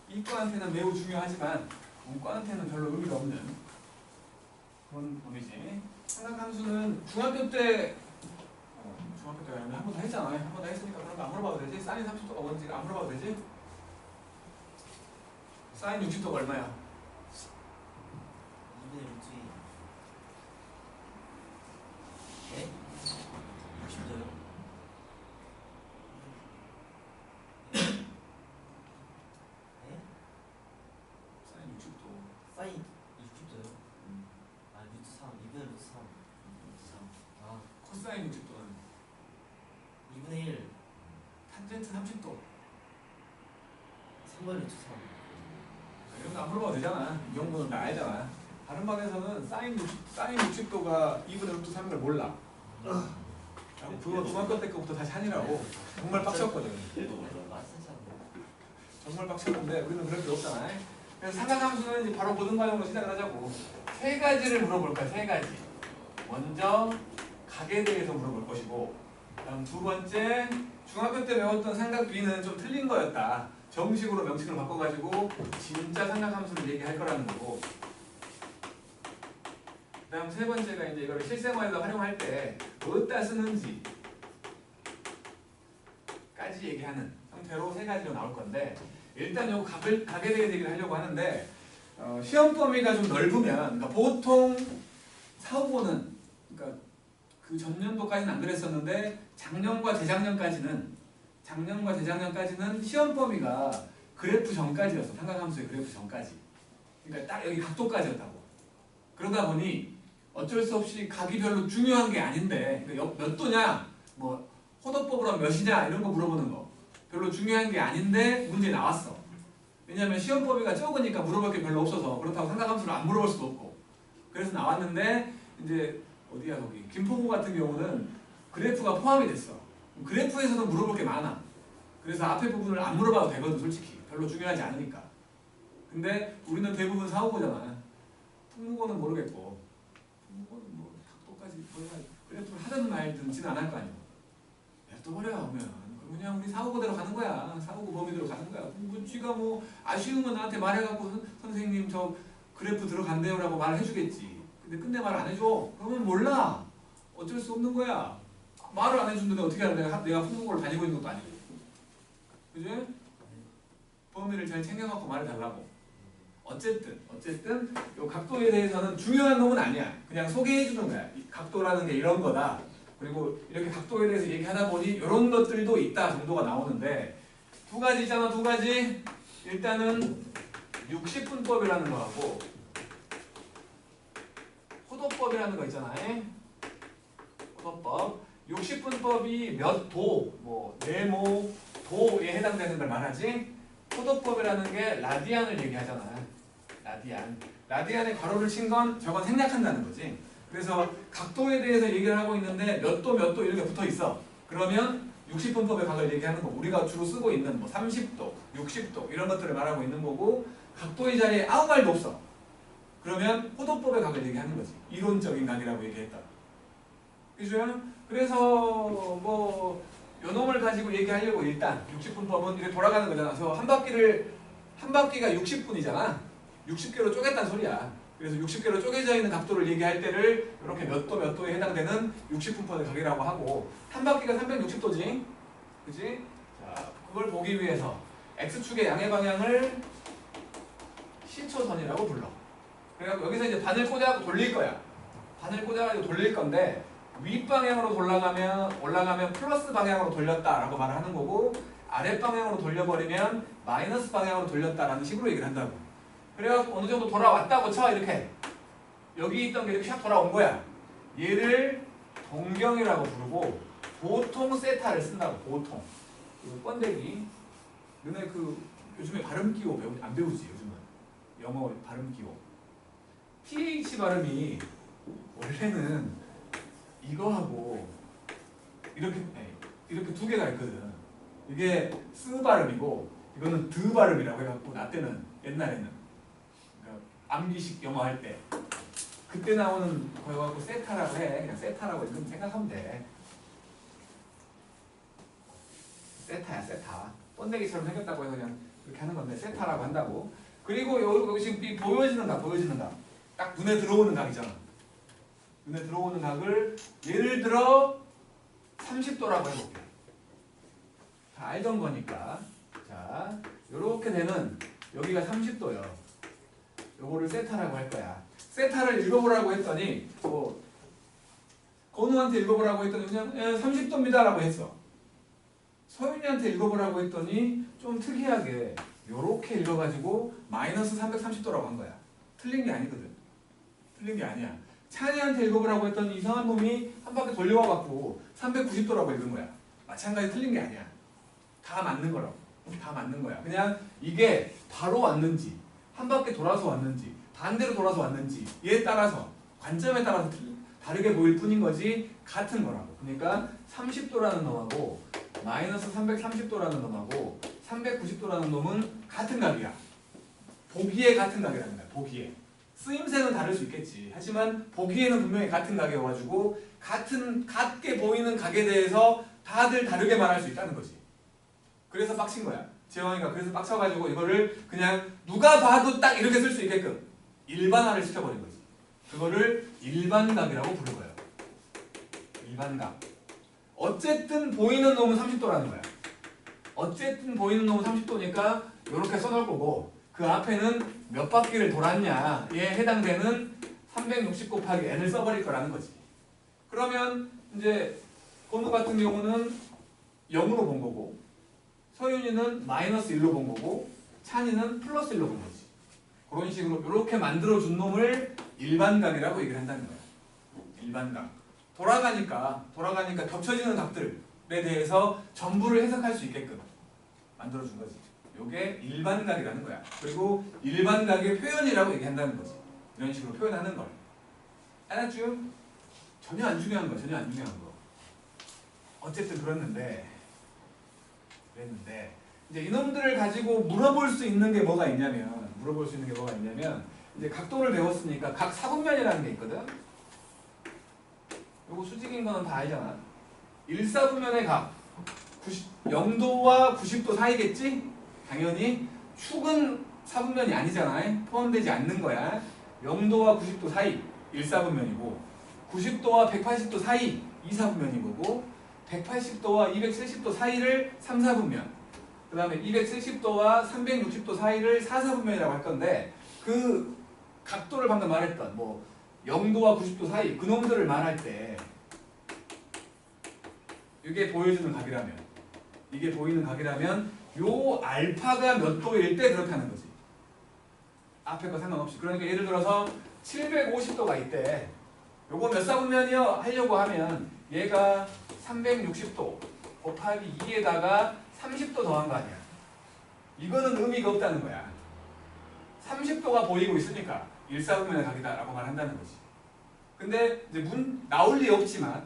이과한테는 매우 중요하지만 문과한테는 별로 의미가 없는 그런 범위지. 삼각함수는 중학교 때 아니면 한 번 더 했잖아. 한 번 더 했으니까 그런 거 안 물어봐도 되지. 사인 30도가 뭔지 안 물어봐도 되지. 사인 60도가 얼마야? 코사인 60도는 2분의 1. 탄젠트 30도. 3번이 주사. 이런 거 안 물어봐도 되잖아. 이 정도는 다 알잖아. 다른 반에서는 사인 60도가 2분의 루트 3인 걸 몰라. 그거 중학교 때 거부터 다시 하니라고. 정말 빡쳤거든. 정말 빡쳤는데 우리는 그럴 게 없잖아. 그래서 삼각함수는 이제 바로 고등 과정으로 시작을 하자고. 세 가지를 물어볼 거야. 세 가지. 먼저 각에 대해서 물어볼 것이고, 그다음 두 번째 중학교 때 배웠던 삼각 B는 좀 틀린 거였다. 정식으로 명칭을 바꿔가지고 진짜 삼각함수를 얘기할 거라는 거고. 그다음 세 번째가 이제 이거를 실생활에서 활용할 때 어디다 쓰는지까지 얘기하는 형태로 세 가지로 나올 건데, 일단 요 각에 대해서 얘기를 하려고 하는데, 시험 범위가 좀 넓으면, 그러니까 보통 4, 5는, 그러니까 그 전년도까지는 안 그랬었는데 작년과 재작년까지는 시험 범위가 그래프 전까지였어. 삼각함수의 그래프 전까지. 그러니까 딱 여기 각도까지였다고. 그러다 보니 어쩔 수 없이 각이 별로 중요한 게 아닌데, 그러니까 몇 도냐, 뭐 호도법으로 몇이냐 이런 거 물어보는 거 별로 중요한 게 아닌데 문제 나왔어. 왜냐하면 시험 범위가 적으니까 물어볼 게 별로 없어서. 그렇다고 삼각함수를 안 물어볼 수도 없고. 그래서 나왔는데, 이제 어디야 거기 김포고 같은 경우는 그래프가 포함이 됐어. 그래프에서도 물어볼 게 많아. 그래서 앞에 부분을 안 물어봐도 되거든. 솔직히 별로 중요하지 않으니까. 근데 우리는 대부분 4, 5고잖아. 특무고는 모르겠고, 특무고는 뭐 각도까지 그래프를 하든 말든지는 안 할 거 아니야. 또 버려 보면 그냥 우리 4, 5고대로 가는 거야. 4, 5고 범위대로 가는 거야. 쥐가 뭐 아쉬우면 나한테 말해갖고 선생님 저 그래프 들어간대요라고 말을 해주겠지. 근데 끝내 말 안 해줘. 그러면 몰라. 어쩔 수 없는 거야. 말을 안 해주는데 어떻게 하는 거야? 내가 풍문고를 다니고 있는 것도 아니고. 그지? 범위를 잘 챙겨갖고 말을 달라고. 어쨌든 이 각도에 대해서는 중요한 놈은 아니야. 그냥 소개해주는 거야. 이 각도라는 게 이런 거다. 그리고 이렇게 각도에 대해서 얘기하다 보니 이런 것들도 있다 정도가 나오는데, 두 가지 있잖아. 두 가지. 일단은 60분법이라는 거하고 호도법이라는 거 있잖아. 호도법. 60분법이 몇 도, 뭐 네모, 도에 해당되는 걸 말하지. 호도법이라는 게 라디안을 얘기하잖아. 라디안의 괄호를 친 건 저건 생략한다는 거지. 그래서 각도에 대해서 얘기를 하고 있는데 몇 도 이렇게 붙어 있어. 그러면 60분법의 각을 얘기하는 거. 우리가 주로 쓰고 있는 뭐 30도, 60도 이런 것들을 말하고 있는 거고, 각도의 자리에 아무 말도 없어. 그러면 호도법의 각을 얘기하는 거지. 이론적인 각이라고 얘기했다. 그죠? 그래서 뭐 요놈을 가지고 얘기하려고 일단 60분법은 이렇게 돌아가는 거잖아. 그래서 한 바퀴가 60분이잖아. 60개로 쪼갰다는 소리야. 그래서 60개로 쪼개져 있는 각도를 얘기할 때를 이렇게 몇 도에 해당되는 60분법의 각이라고 하고, 한 바퀴가 360도지. 그지? 자, 그걸 보기 위해서 X축의 양의 방향을 시초선이라고 불러. 그래서 여기서 이제 바늘 꽂아갖고 돌릴 거야. 바늘 꽂아가지고 돌릴 건데, 윗방향으로 올라가면 플러스 방향으로 돌렸다라고 말을 하는 거고, 아랫방향으로 돌려버리면 마이너스 방향으로 돌렸다라는 식으로 얘기를 한다고. 그래갖고 어느 정도 돌아왔다고 쳐. 이렇게 여기 있던 게 이렇게 샥 돌아온 거야. 얘를 동경이라고 부르고, 보통 세타를 쓴다고. 보통 번데기. 너네 요즘에 발음 기호 안 배우지? 요즘은 영어 발음 기호. TH 발음이 원래는 이거하고 이렇게 두 개가 있거든. 이게 쓰 발음이고 이거는 드 발음이라고 해갖고, 나 때는 옛날에는 그러니까 암기식 영어 할 때 그때 나오는 거 갖고 세타라고 해. 그냥 세타라고 지금 생각하면 돼. 세타야, 세타. 번데기처럼 생겼다고 해서 그냥 그렇게 하는 건데 세타라고 한다고. 그리고 여기 지금 보여지는 각. 딱 눈에 들어오는 각이잖아. 눈에 들어오는 각을 예를 들어 30도라고 해볼게. 다 알던 거니까. 자, 요렇게 되는 여기가 30도요. 요거를 세타라고 할 거야. 세타를 읽어보라고 했더니 건우한테 읽어보라고 했더니 그냥 30도입니다 라고 했어. 서윤이한테 읽어보라고 했더니 좀 특이하게 요렇게 읽어가지고 마이너스 330도라고 한 거야. 틀린 게 아니거든. 틀린 게 아니야. 찬이한테 읽어보라고 했더니 이상한 놈이 한 바퀴 돌려와갖고 390도라고 읽은 거야. 마찬가지 틀린 게 아니야. 다 맞는 거라고. 다 맞는 거야. 그냥 이게 바로 왔는지 한 바퀴 돌아서 왔는지 반대로 돌아서 왔는지 얘에 따라서 관점에 따라서 다르게 보일 뿐인 거지 같은 거라고. 그러니까 30도라는 놈하고 마이너스 330도라는 놈하고 390도라는 놈은 같은 각이야. 보기에 같은 각이라는 거야. 보기에. 쓰임새는 다를 수 있겠지. 하지만 보기에는 분명히 같은 각이어가지고 같게 보이는 각에 대해서 다들 다르게 말할 수 있다는 거지. 그래서 빡친 거야. 재영이가 그래서 빡쳐가지고 이거를 그냥 누가 봐도 딱 이렇게 쓸 수 있게끔 일반화를 시켜버린 거지. 그거를 일반각이라고 부른 거예요. 일반각. 어쨌든 보이는 놈은 30도라는 거야. 어쨌든 보이는 놈은 30도니까 이렇게 써놓을 거고 그 앞에는 몇 바퀴를 돌았냐에 해당되는 360 곱하기 n을 써버릴 거라는 거지. 그러면 이제 건우 같은 경우는 0으로 본 거고 서윤이는 마이너스 1로 본 거고 찬이는 플러스 1로 본 거지. 그런 식으로 이렇게 만들어준 놈을 일반각이라고 얘기를 한다는 거야. 일반각. 돌아가니까 겹쳐지는 각들에 대해서 전부를 해석할 수 있게끔 만들어준 거지. 요게 일반각이라는 거야. 그리고 일반각의 표현이라고 얘기한다는 거지. 이런 식으로 표현하는 걸. 알았죠? 전혀 안 중요한 거. 전혀 안 중요한 거. 어쨌든 그랬는데 이제 이놈들을 가지고 물어볼 수 있는 게 뭐가 있냐면 이제 각도를 배웠으니까 각 사분면이라는 게 있거든. 요거 수직인 거는 다 알잖아. 1사분면의 각 0도와 90도 사이겠지? 당연히 축은 사분면이 아니잖아. 포함되지 않는 거야. 0도와 90도 사이 1사분면이고 90도와 180도 사이 2사분면인 거고 180도와 270도 사이를 3사분면 그 다음에 270도와 360도 사이를 4사분면이라고 할 건데 그 각도를 방금 말했던 뭐 0도와 90도 사이 그놈들을 말할 때 이게 보여주는 각이라면 요 알파가 몇 도일 때 그렇다는 거지. 앞에 거 상관없이. 그러니까 예를 들어서 750도가 있대. 요거 몇 사분면이요? 하려고 하면 얘가 360도 곱하기 2에다가 30도 더한 거 아니야. 이거는 의미가 없다는 거야. 30도가 보이고 있으니까 1사분면의 각이다라고 말한다는 거지. 근데 이제 나올 리 없지만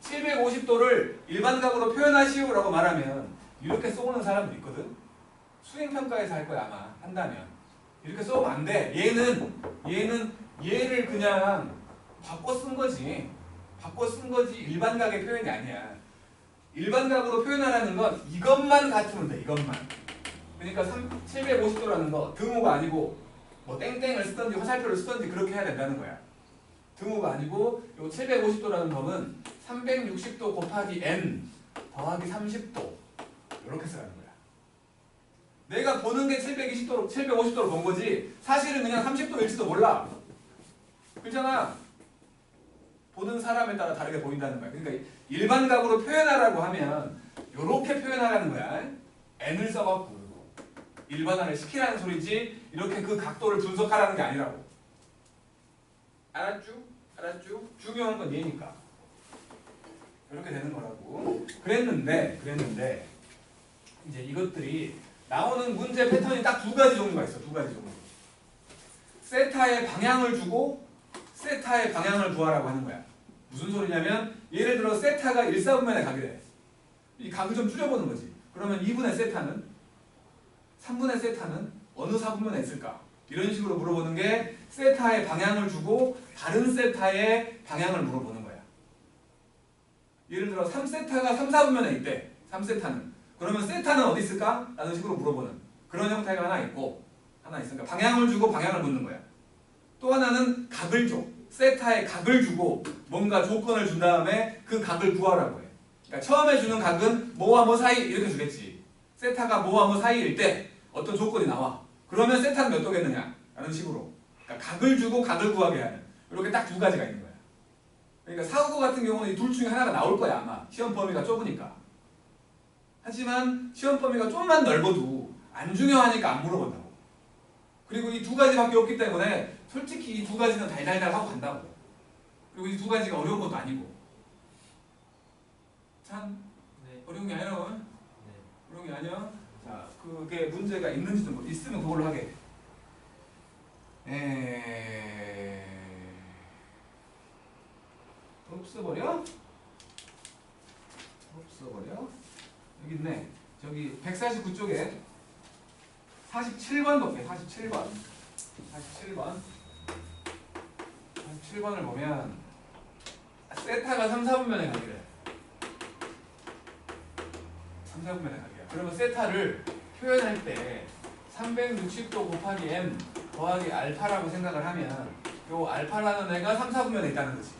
750도를 일반각으로 표현하시오라고 말하면 이렇게 써오는 사람도 있거든. 수행평가에서 할 거야 아마 한다면. 이렇게 써오면 안 돼. 얘는 얘를 그냥 바꿔 쓴 거지. 일반각의 표현이 아니야. 일반각으로 표현하라는 건 이것만 같으면 돼. 이것만. 그러니까 750도라는 거 등호가 아니고 뭐 땡땡을 쓰던지 화살표를 쓰던지 그렇게 해야 된다는 거야. 등호가 아니고 요 750도라는 놈은 360도 곱하기 n 더하기 30도 이렇게 쓰라는 거야. 내가 보는 게 750도로 본 거지 사실은 그냥 30도일지도 몰라. 그렇잖아. 보는 사람에 따라 다르게 보인다는 거야. 그러니까 일반각으로 표현하라고 하면 이렇게 표현하라는 거야. n을 써갖고 일반화를 시키라는 소리지 이렇게 그 각도를 분석하라는 게 아니라고. 알았죠? 중요한 건 얘니까. 이렇게 되는 거라고. 그랬는데 이제 이것들이 나오는 문제 패턴이 딱 두 가지 종류가 있어. 두 가지 종류. 세타의 방향을 주고 세타의 방향을 구하라고 하는 거야. 무슨 소리냐면 예를 들어 세타가 1사분면의 각이래. 이 각을 좀 줄여보는 거지. 그러면 2분의 세타는 3분의 세타는 어느 사분면에 있을까? 이런 식으로 물어보는 게 세타의 방향을 주고 다른 세타의 방향을 물어보는 거야. 예를 들어 3세타가 3사분면에 있대. 3세타는. 그러면 세타는 어디 있을까? 라는 식으로 물어보는 그런 형태가 하나 있으니까 방향을 주고 방향을 묻는 거야. 또 하나는 각을 줘. 세타의 각을 주고 뭔가 조건을 준 다음에 그 각을 구하라고 해. 그러니까 처음에 주는 각은 뭐와 뭐 사이 이렇게 주겠지. 세타가 뭐와 뭐 사이일 때 어떤 조건이 나와. 그러면 세타는 몇 도겠느냐? 라는 식으로. 그러니까 각을 주고 각을 구하게 하는. 이렇게 딱 두 가지가 있는 거야. 그러니까 사고고 같은 경우는 이 둘 중에 하나가 나올 거야 아마. 시험 범위가 좁으니까. 하지만 시험 범위가 좀만 넓어도 안 중요하니까 안 물어본다고. 그리고 이 두 가지밖에 없기 때문에 솔직히 이 두 가지는 달달달 하고 간다고. 그리고 이 두 가지가 어려운 것도 아니고. 참 네. 어려운 게 아니라 네. 어려운 게 아니야. 자, 그게 문제가 있는지도 있으면 그걸로 하게. 없어버려? 없어버려? 여기 있네. 저기 149쪽에 47번 볼게. 47번. 47번을 보면 세타가 3, 4분면에 가기래. 3, 4분면에 가기야. 그러면 세타를 표현할 때 360도 곱하기 m 더하기 알파라고 생각을 하면 요 알파라는 애가 3, 4분면에 있다는 거지.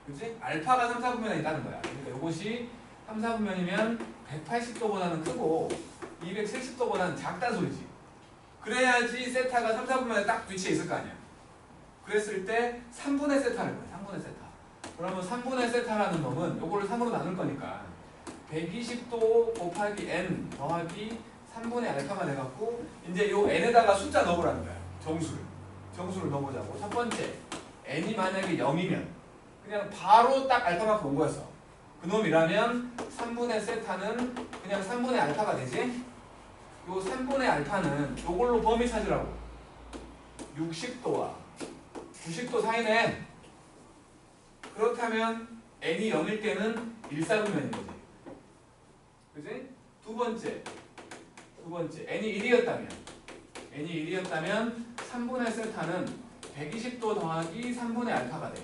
그치? 알파가 3, 4분면에 있다는 거야. 그러니까 요것이 3, 4분면이면 180도보다는 크고 270도보다는 작다는 소리지. 그래야지 세타가 3, 4분면에 딱 위치해 있을 거 아니야. 그랬을 때 3분의 세타를 거야. 3분의 세타. 그러면 3분의 세타라는 놈은 요거를 3으로 나눌 거니까 120도 곱하기 n 더하기 3분의 알파가 돼갖고 이제 요 n에다가 숫자 넣어보라는 거야. 정수를 넣어보자고. 첫 번째 n이 만약에 0이면 그냥 바로 딱 알파만큼 온 거였어. 그놈이라면 3분의 세타는 그냥 3분의 알파가 되지? 요 3분의 알파는 요걸로 범위 찾으라고. 60도와 90도 사이네. 그렇다면 n이 0일 때는 1사분면인 거지. 그지? 두 번째 n이 1이었다면 3분의 세타는 120도 더하기 3분의 알파가 돼.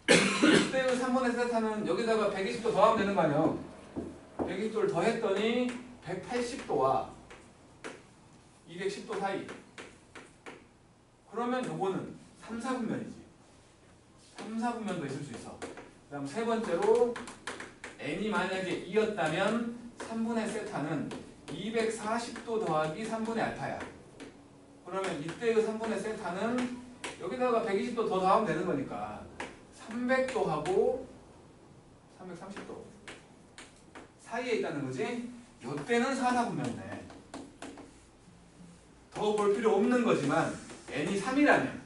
이때의 3분의 세타는 여기다가 120도 더하면 되는 거 아니야. 120도를 더했더니 180도와 210도 사이. 그러면 요거는 3, 4분면이지. 3, 4분면도 있을 수 있어. 그 다음 세 번째로 n이 만약에 2였다면 3분의 세타는 240도 더하기 3분의 알파야. 그러면 이때의 3분의 세타는 여기다가 120도 더 더하면 되는 거니까 300도 하고 330도 사이에 있다는 거지. 요때는 4, 4분면이네. 더 볼 필요 없는 거지만 n이 3이라면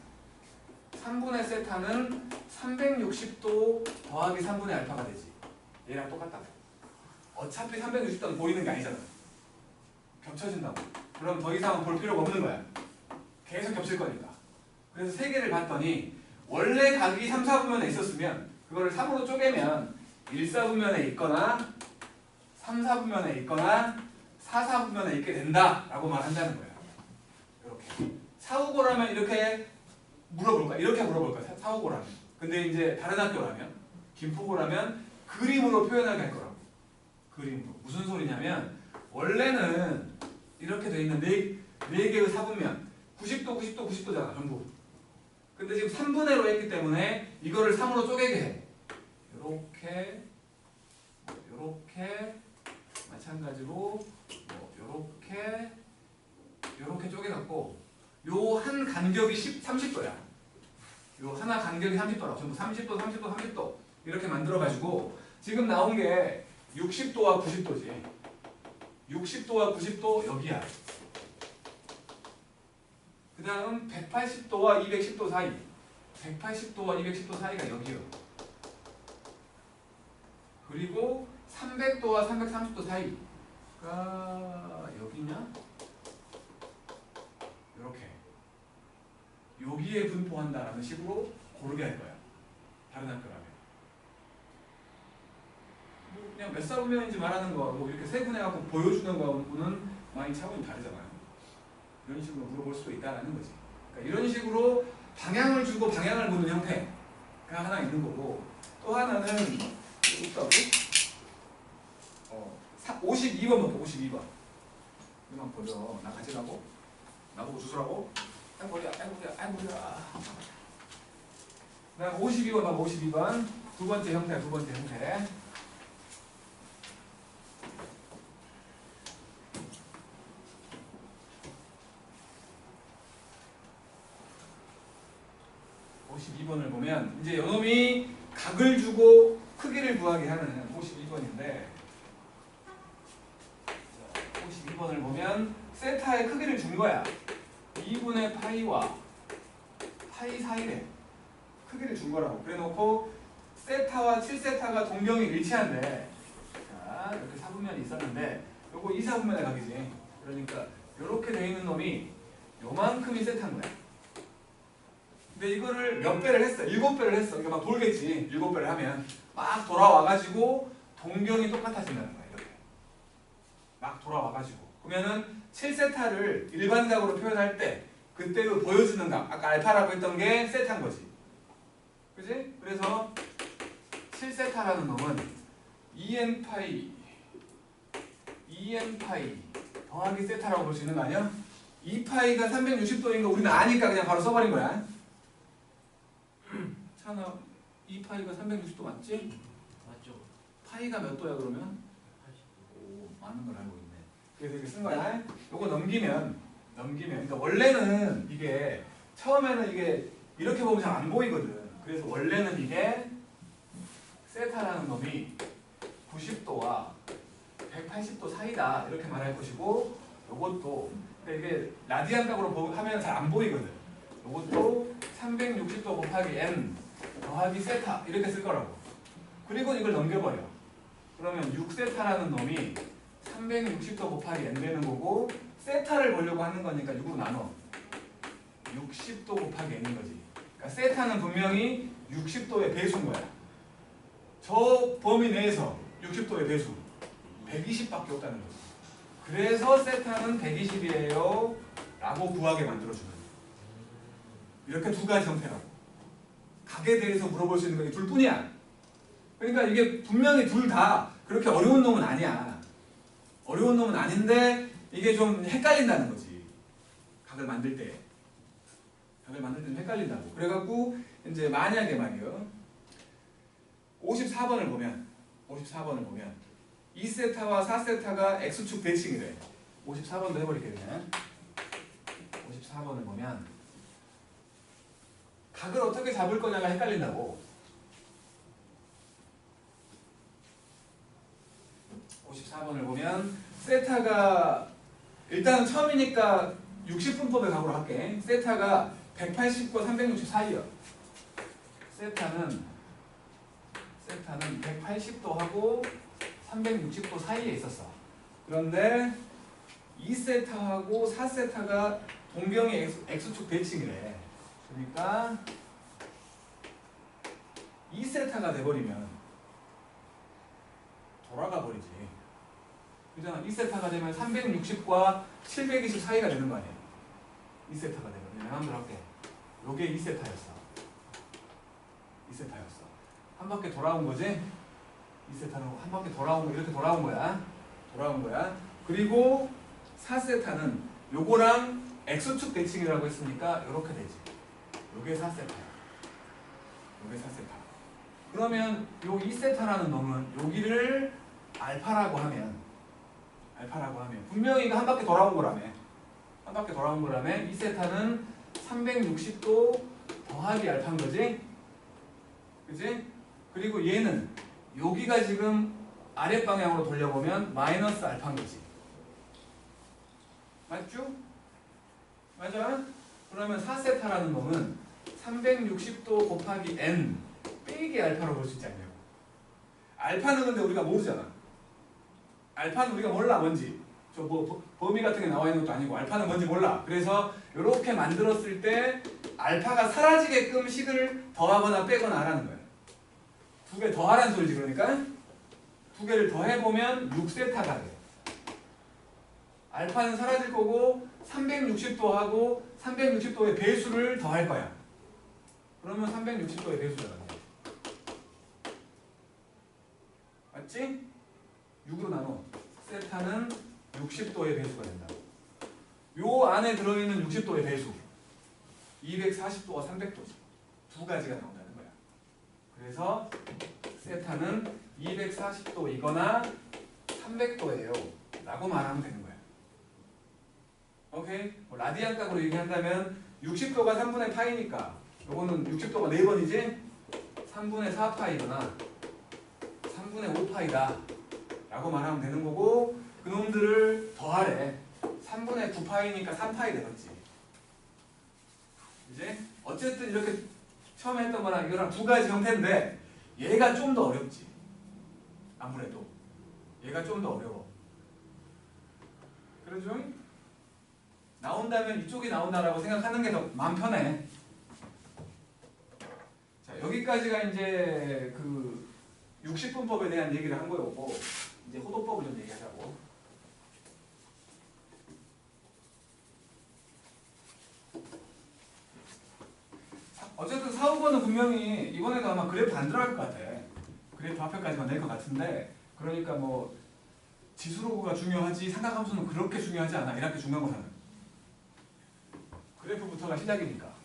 3분의 세타는 360도 더하기 3분의 알파가 되지. 얘랑 똑같다. 어차피 360도는 보이는 게 아니잖아. 겹쳐진다고. 그럼 더 이상은 볼 필요가 없는 거야. 계속 겹칠 거니까. 그래서 세 개를 봤더니 원래 각이 3, 4분면에 있었으면 그거를 3으로 쪼개면 1, 4분면에 있거나 3, 4분면에 있거나 4, 4분면에 있게 된다라고 말한다는 거야. 이렇게. 사후고라면 이렇게 물어볼 거야. 이렇게 물어볼 거야. 사후고라면. 근데 이제 다른 학교라면 김포고라면 그림으로 표현하게 할 거라고. 그림으로. 무슨 소리냐면 원래는 이렇게 돼 있는 네 개의 사분면 90도, 90도, 90도잖아. 전부. 근데 지금 3분의 1로 했기 때문에 이거를 3으로 쪼개게 해. 요렇게 요렇게 마찬가지로 요렇게 쪼개갖고 요 한 간격이 30도야. 요 하나 간격이 30도라고. 전부 30도, 30도, 30도 이렇게 만들어가지고 지금 나온 게 60도와 90도지. 60도와 90도 여기야. 그 다음 180도와 210도 사이. 180도와 210도 사이가 여기요. 그리고 300도와 330도 사이가 여기냐? 이렇게. 여기에 분포한다라는 식으로 고르게 할 거야. 다른 학교라면. 뭐 그냥 몇 사분면인지 말하는 거하고 이렇게 세분해갖고 보여주는 거하고는 많이 차원이 다르잖아요. 이런 식으로 물어볼 수도 있다는 거지. 그러니까 이런 식으로 방향을 주고 방향을 보는 형태가 하나 있는 거고 또 하나는 있다고? 52번 볼게. 52번. 이만 보려. 나 가지라고? 나보고 주소라고? 아이 머리야. 그다음 52번 봐. 52번. 두 번째 형태. 52번을 보면 이제 요놈이 각을 주고 크기를 구하게 하는 52번인데 52번을 보면 세타의 크기를 준 거야. 2분의 파이와 파이 사이래. 크기를 준 거라고. 그래 놓고 세타와 7세타가 동경이 일치한데, 자 이렇게 사분면이 있었는데 요거 2사분면의 각이지. 그러니까 요렇게 돼 있는 놈이 요만큼이 세타인 거야. 근데 이거를 몇 배를 했어? 7배를 했어. 이거 막 돌겠지. 7배를 하면 막 돌아와가지고 동경이 똑같아진다는 거야. 이렇게 막 돌아와가지고. 그러면은 7세타를 일반각으로 표현할 때 그때도 보여주는 각, 아까 알파라고 했던 게 세타인 거지. 그지? 그래서 7세타라는 놈은 2n파이 더하기 세타라고 볼 수 있는 거 아니야? 2파이가 360도인 거 우리는 아니까 그냥 바로 써버린 거야. 찬아, 2파이가 360도 맞지? 맞죠? 파이가 몇 도야 그러면? 80도. 오, 많은 걸 알고 있네. 그래서 이렇게 쓴 거야. 요거 넘기면 그러니까 원래는 이게 처음에는 이게 이렇게 보면 잘 안 보이거든. 그래서 원래는 이게 세타라는 놈이 90도와 180도 사이다 이렇게 말할 것이고, 요것도 그러니까 이게 라디안각으로 하면 잘 안 보이거든. 요것도 360도 곱하기 n 더하기 세타 이렇게 쓸 거라고. 그리고 이걸 넘겨버려. 그러면 6세타라는 놈이 360도 곱하기 n 되는 거고, 세타를 보려고 하는 거니까 6으로 나눠. 60도 곱하기 n인 거지. 그러니까 세타는 분명히 60도의 배수인 거야. 저 범위 내에서 60도의 배수 120밖에 없다는 거지. 그래서 세타는 120이에요 라고 구하게 만들어주는, 이렇게 두 가지 형태라고. 각에 대해서 물어볼 수 있는 게 둘 뿐이야. 그러니까 이게 분명히 둘 다 그렇게 어려운 놈은 아니야. 어려운 놈은 아닌데 이게 좀 헷갈린다는 거지. 각을 만들 때. 각을 만들 때는 헷갈린다고. 그래갖고 이제 만약에 말이요. 54번을 보면 2세타와 4세타가 x축 대칭이래. 54번도 해버릴게 그냥. 54번을 보면 각을 어떻게 잡을 거냐가 헷갈린다고. 54번을 보면 세타가 일단 처음이니까 60분법의 각으로 할게. 세타가 180과 360 사이야. 세타는 180도하고 360도 사이에 있었어. 그런데 2세타하고 4세타가 동경의 x축 대칭이래. 그러니까 2세타가 돼버리면 돌아가 버리지. 그잖아. 2세타가 되면 360과 720 사이가 되는 거 아니야. 2세타가 되면. 내가 한번 할게. 요게 2세타였어. 한 바퀴 돌아온 거지? 2세타는 한 바퀴 돌아온 거, 이렇게 돌아온 거야. 그리고 4세타는 요거랑 x축 대칭이라고 했으니까 요렇게 되지. 요게 4세타야. 그러면 요 2세타라는 놈은 여기를 알파라고 하면 분명히 이거 한 바퀴 돌아온 거라며. 2세타는 360도 더하기 알파인 거지? 그지? 그리고 얘는 여기가 지금 아랫방향으로 돌려보면 마이너스 알파인 거지. 맞죠? 맞아? 그러면 4세타라는 놈은 360도 곱하기 n 빼기 알파로 볼 수 있지 않냐고. 알파는 근데 우리가 모르잖아. 알파는 우리가 몰라 뭔지. 저 뭐 범위 같은 게 나와 있는 것도 아니고 알파는 뭔지 몰라. 그래서 이렇게 만들었을 때 알파가 사라지게끔 식을 더하거나 빼거나 하라는 거야. 두 개 더하라는 소리지. 그러니까 두 개를 더해보면 6세타가 돼. 알파는 사라질 거고 360도하고 360도의 배수를 더할 거야. 그러면 360도의 배수잖아. 맞지? 6으로 나눠. 세타는 60도의 배수가 된다. 요 안에 들어있는 60도의 배수 240도와 300도지. 두 가지가 나온다는 거야. 그래서 세타는 240도이거나 300도예요 라고 말하면 되는 거야. 오케이? 뭐 라디안각으로 얘기한다면 60도가 3분의 파이니까 요거는 60도가 4번이지? 3분의 4파이거나 3분의 5파이다 라고 말하면 되는 거고, 그놈들을 더하래. 3분의 9파이니까 3파이 되겠지. 이제 어쨌든 이렇게 처음에 했던 거랑 이거랑 두 가지 형태인데 얘가 좀 더 어렵지. 아무래도 얘가 좀 더 어려워. 그러죠? 나온다면 이쪽이 나온다라고 생각하는 게 더 마음 편해. 자, 여기까지가 이제 그 60분법에 대한 얘기를 한 거였고, 이제 호도법을 좀 얘기하자고. 어쨌든 4, 5번은 분명히 이번에도 아마 그래프 안 들어갈 것 같아. 그래프 앞에까지만 낼 것 같은데, 그러니까 뭐 지수로그가 중요하지 삼각함수는 그렇게 중요하지 않아. 이렇게 중간고사는. 그래프부터가 시작이니까.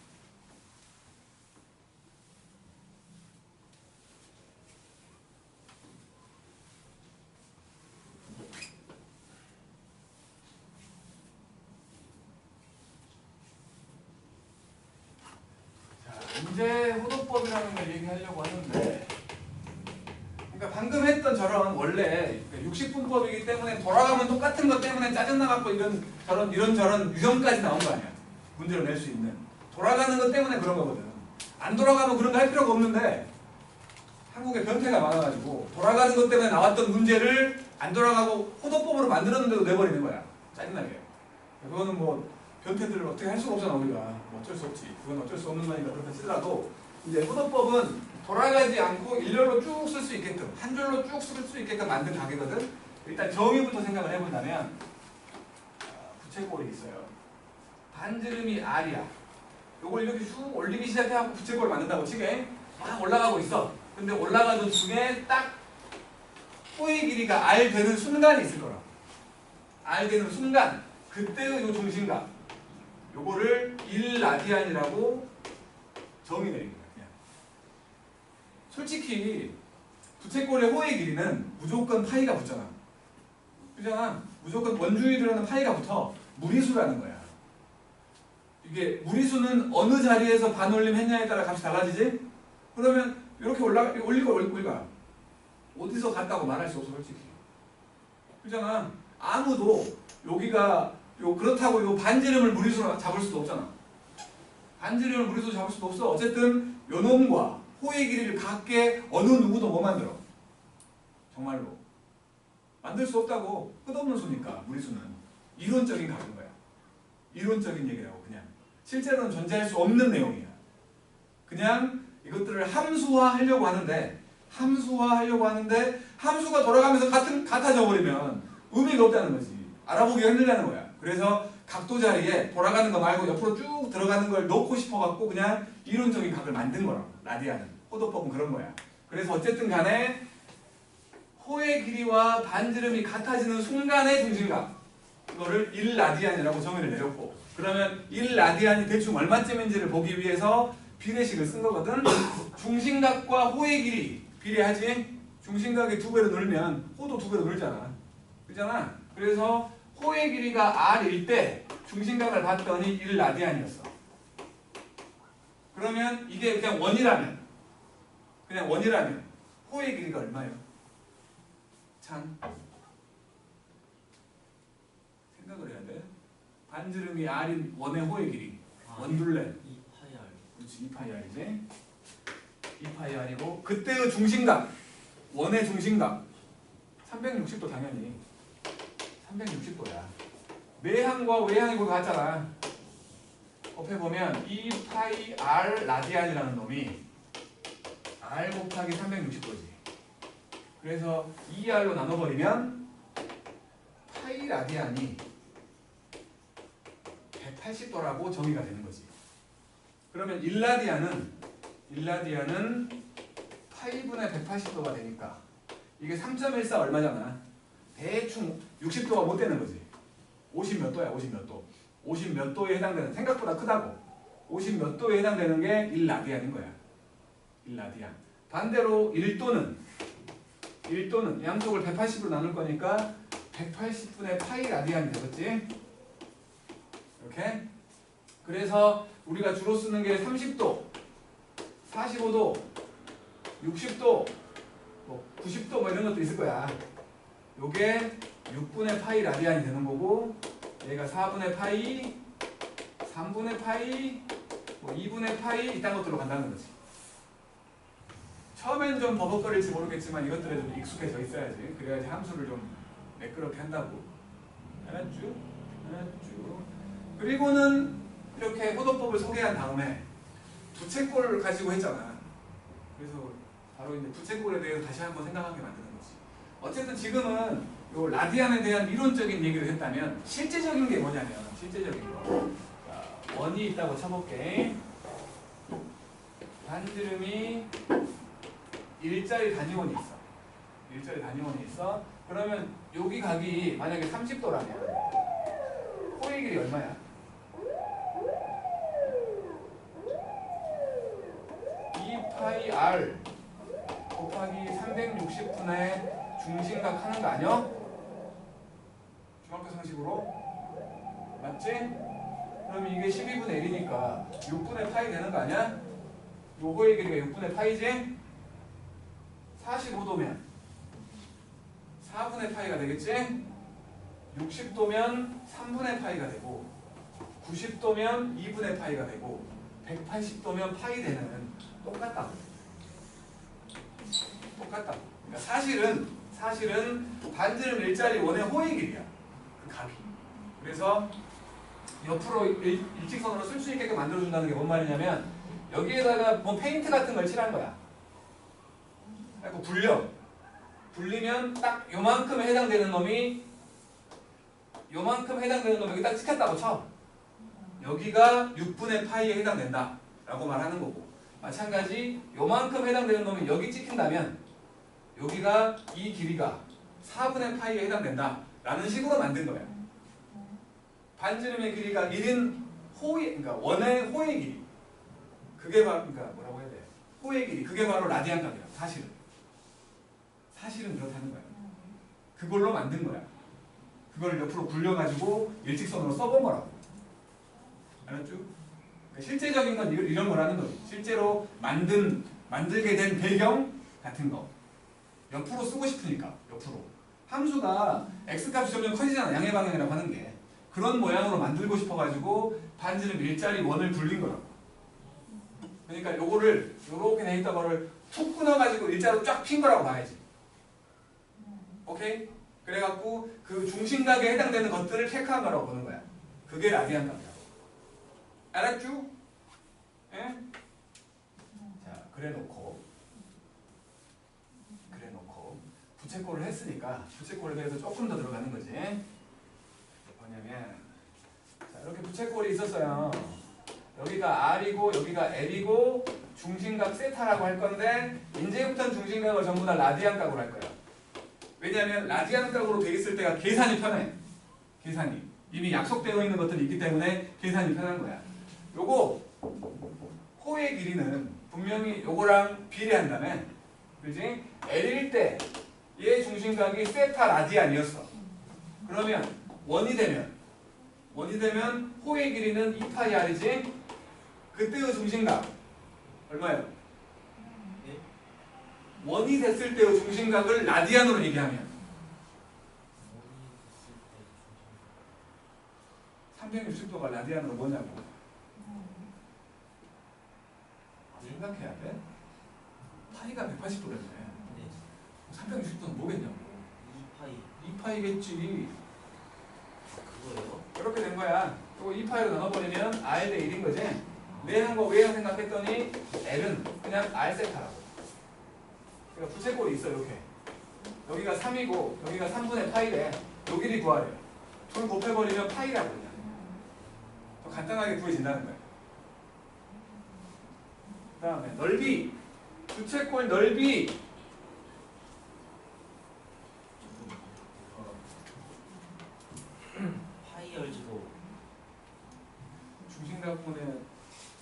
자, 이제 호도법이라는 걸 얘기하려고 하는데, 그러니까 방금 했던 저런 원래 60분법이기 때문에 돌아가면 똑같은 것 때문에 짜증나갖고 이런저런 유형까지 나온 거 아니야. 문제를 낼 수 있는. 돌아가는 것 때문에 그런 거거든. 안 돌아가면 그런 거 할 필요가 없는데 한국에 변태가 많아가지고 돌아가는 것 때문에 나왔던 문제를 안 돌아가고 호도법으로 만들었는데도 내버리는 거야. 짜증나게. 그거는 뭐 변태들을 어떻게 할 수가 없잖아 우리가. 뭐 어쩔 수 없지. 그건 어쩔 수 없는 거니까 그렇다 치더라도 이제 호도법은 돌아가지 않고 일렬로 쭉 쓸 수 있게끔 한 줄로 쭉 쓸 수 있게끔 만든 가계거든. 일단 정의부터 생각을 해본다면 부채꼴이 있어요. 반지름이 R이야. 요걸 이렇게 쭉 올리기 시작해갖고 부채꼴을 만든다고 치게 막 올라가고 있어. 근데 올라가던 중에 딱 호의 길이가 R 되는 순간이 있을 거라. R 되는 순간 그때의 요 중심각 요거를 1라디안이라고 정의 내린 거야. 그냥. 솔직히 부채꼴의 호의 길이는 무조건 파이가 붙잖아. 그잖아. 무조건 원주율이라는 파이가 붙어. 무리수라는 거야. 이게 무리수는 어느 자리에서 반올림 했냐에 따라 값이 달라지지? 그러면 이렇게 올리가 어디서 갔다고 말할 수 없어 솔직히. 그잖아. 아무도 여기가 그렇다고 요 반지름을 무리수로 잡을 수도 없잖아. 반지름을 무리수로 잡을 수도 없어. 어쨌든 요 놈과 호의 길이를 같게 어느 누구도 못 만들어. 정말로. 만들 수 없다고. 끝없는 수니까 무리수는. 이론적인 각인 거야. 이론적인 얘기라고 그냥. 실제로는 존재할 수 없는 내용이야. 그냥 이것들을 함수화하려고 하는데 함수가 돌아가면서 같아져 버리면 의미가 없다는 거지. 알아보기가 힘들다는 거야. 그래서 각도 자리에 돌아가는 거 말고 옆으로 쭉 들어가는 걸 넣고 싶어갖고 그냥 이론적인 각을 만든 거라고. 라디안은. 호도법은 그런 거야. 그래서 어쨌든 간에 호의 길이와 반지름이 같아지는 순간의 중심각 이거를 1라디안이라고 정의를 내렸고 그러면 1라디안이 대충 얼마쯤인지를 보기 위해서 비례식을 쓴 거거든. 중심각과 호의 길이 비례하지. 중심각이 2배로 늘면 호도 2배로 늘잖아. 그잖아. 그래서 호의 길이가 R일 때 중심각을 봤더니 1라디안이었어. 그러면 이게 그냥 원이라면 호의 길이가 얼마예요? 참 생각을 해야 돼. 반지름이 R인 원의 호의 길이 원둘레 2파이 R. 그렇지 2파이 R이지. 2파이 R이고 그때의 중심각 원의 중심각 360도 당연히 360도야. 내항과 외항이 거기 같잖아. 옆에 보면 2파이 R 라디안이라는 놈이 R 곱하기 360도지. 그래서 2R로 나눠버리면 파이 라디안이 180도라고 정의가 되는 거지. 그러면 1라디안은 파이분의 180도가 되니까 이게 3.14 얼마잖아. 대충 60도가 못 되는 거지. 50 몇 도야, 50 몇 도. 50 몇 도에 해당되는, 생각보다 크다고. 50 몇 도에 해당되는 게 1라디안인 거야. 1라디안. 반대로 1도는 양쪽을 180으로 나눌 거니까 180분의 파이 라디안이 되겠지? 이렇게. 그래서 우리가 주로 쓰는 게 30도, 45도, 60도, 뭐 90도 뭐 이런 것도 있을 거야. 요게 6분의 파이 라디안이 되는 거고 얘가 4분의 파이, 3분의 파이, 뭐 2분의 파이 이딴 것들로 간다는 거지. 처음엔 좀 버벅거릴지 모르겠지만 이것들에 좀 익숙해져 있어야지. 그래야지 함수를 좀 매끄럽게 한다고. 알았죠? 알았죠? 그리고는 이렇게 호도법을 소개한 다음에 부채꼴을 가지고 했잖아. 그래서 바로 이제 부채꼴에 대해서 다시 한번 생각하게 만드는 거지. 어쨌든 지금은 요 라디안에 대한 이론적인 얘기를 했다면 실제적인 게 뭐냐면 실제적인 거. 자, 원이 있다고 쳐볼게. 반지름이 일자리 단위원이 있어. 일자리 단위원이 있어. 그러면 여기 각이 만약에 30도라면 호의 길이 얼마야? 2파이 r 곱하기 360분의 중심각 하는 거 아니야? 중학교 상식으로? 맞지? 그러면 이게 12분의 1이니까 6분의 파이 되는 거 아니야? 요거의 길이가 6분의 파이지? 45도면 4분의 파이가 되겠지? 60도면 3분의 파이가 되고 90도면 2분의 파이가 되고 180도면 파이 되는 똑같다고. 똑같다고. 그러니까 사실은 반지름 일자리 원의 호의 길이야. 그 각이. 그래서 옆으로 일직선으로 쓸 수 있게끔 만들어준다는 게 뭔 말이냐면 여기에다가 뭐 페인트 같은 걸 칠한 거야. 그래서 불리면 딱 요만큼에 해당되는 놈이 여기 딱 찍혔다고 쳐. 여기가 6분의 파이에 해당된다 라고 말하는 거고, 마찬가지 요만큼 해당되는 놈이 여기 찍힌다면 여기가 이 길이가 4분의 파이에 해당된다 라는 식으로 만든 거야. 반지름의 길이가 1인 그러니까 원의 호의 길이, 그게 바로, 그러니까 뭐라고 해야 돼? 호의 길이, 그게 바로 라디안 값이야. 사실은 그렇다는 거야. 그걸로 만든 거야. 그걸 옆으로 굴려가지고 일직선으로 써본 거라고. 알았죠? 그러니까 실제적인 건 이런 거라는 거지. 실제로 만들게 된 배경 같은 거. 옆으로 쓰고 싶으니까, 옆으로. 함수가 x값이 점점 커지잖아. 양의 방향이라고 하는 게. 그런 모양으로 만들고 싶어가지고 반지름 일자리 원을 굴린 거라고. 그러니까 요거를 요렇게 돼 있던 거를 툭 끊어가지고 일자로 쫙 핀 거라고 봐야지. 오케이? 그래갖고 그 중심각에 해당되는 것들을 체크한 거라고 보는 거야. 그게 라디안 값이라고. 알았죠? 예? 자, 그래놓고 부채꼴을 했으니까 부채꼴에 대해서 조금 더 들어가는 거지. 뭐냐면 자, 이렇게 부채꼴이 있었어요. 여기가 R이고 여기가 L이고 중심각 세타라고 할 건데 이제부터는 중심각을 전부 다 라디안 값으로 할 거야. 왜냐하면 라디안 값으로 돼 있을 때가 계산이 편해. 계산이. 이미 약속되어 있는 것들이 있기 때문에 계산이 편한 거야. 요거 호의 길이는 분명히 요거랑 비례한다면, 그지? L일 때 얘 중심각이 세타 라디안이었어. 그러면 원이 되면 호의 길이는 2파이 r이지? 그때의 중심각 얼마예요? 네? 원이 됐을 때의 중심각을 라디안으로 얘기하면 360도가 라디안으로 뭐냐고 생각해야 돼. 파이가 180도라며. 네. 360도는 뭐겠냐고. 2파이 2파이겠지. 그거예요? 이렇게 된 거야. 이거 2파이로 나눠버리면 R 대 1인 거지. 왜 한 거 왜요 생각했더니 L은 그냥 R 세타라고. 그러니까 부채꼴이 있어. 이렇게 여기가 3이고 여기가 3분의 파이래. 요 길이 구하래. 둘 곱해버리면 파이라고 그냥. 더 간단하게 구해진다는 거야. 그 다음에 넓이. 부채꼴 넓이. 파이 열지고 중심각분에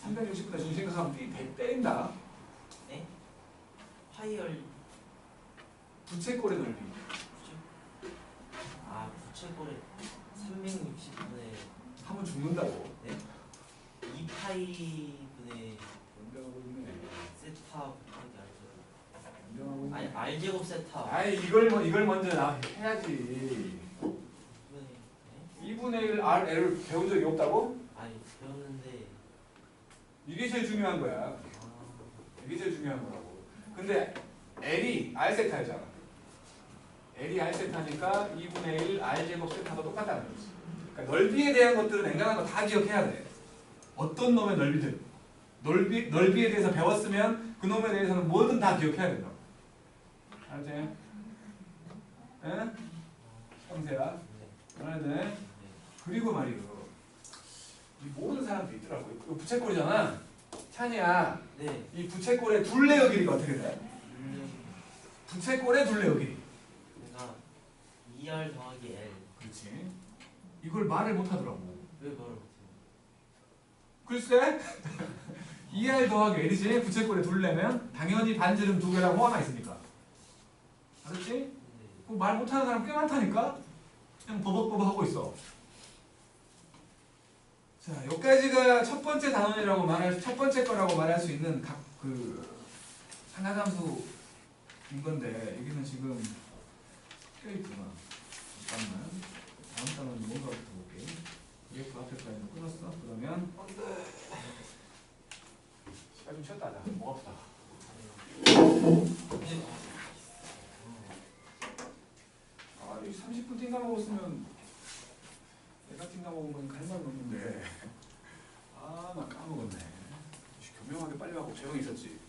360분의 중심각하면 100 때린다. 네? 파이 열 부채꼴의 넓이. 아 부채꼴에 360분의 하면 죽는다고. 네? 2파이분의 연병하고 있네. 세타 곱하기 알제곱. 연병하고 있네. 아니 알제곱 세타. 아이 이걸 먼저 해야지. 2분의 2분의 1 RL을 배운 적이 없다고? 아니 배웠는데 이게 제일 중요한 거야. 이게 제일 중요한 거라고. 근데 L이 R 세타잖아. L이 R 세타니까 2분의 1 R 제곱 세타도 똑같다는 거지. 그러니까 넓이에 대한 것들은 앵간한 거 다 기억해야 돼. 어떤 놈의 넓이든 넓이에 대해서 배웠으면 그 놈에 대해서는 뭐든 다 기억해야 된다. 알지? 응? 형세야. 알지? 그리고 말이요. 이 모르는 사람도 있더라고. 이거 부채꼴이잖아. 찬이야. 네. 이 부채꼴의 둘레의 길이가 어떻게 돼? 부채꼴의 둘레의 길이. 그러니까 2R 더하기 L. 그렇지. 이걸 말을 못 하더라고. 왜 말을 못해요? 글쎄. 2R 더하기 L이지. 부채꼴의 둘레면 당연히 반지름 두 개랑 호 하나 있으니까. 알았지? 네. 말 못하는 사람 꽤 많다니까? 그냥 버벅버벅 하고 있어. 자, 여기까지가 첫 번째 단원이라고 첫 번째 거라고 말할 수 있는 하나함수인 건데, 여기는 지금 꽤 있구나. 잠깐만. 다음 단원이 뭔가부터 볼게. EF 앞에까지는 끊었어. 그러면, 시간 좀 쉬었다 하자. 목 아프다. 아, 여기 30분 띵가 먹었으면 내가 띵가 먹은 건 갈 말은 없는데. 아, 나 까먹었네. 교명하게 빨리 하고 조용히 있었지.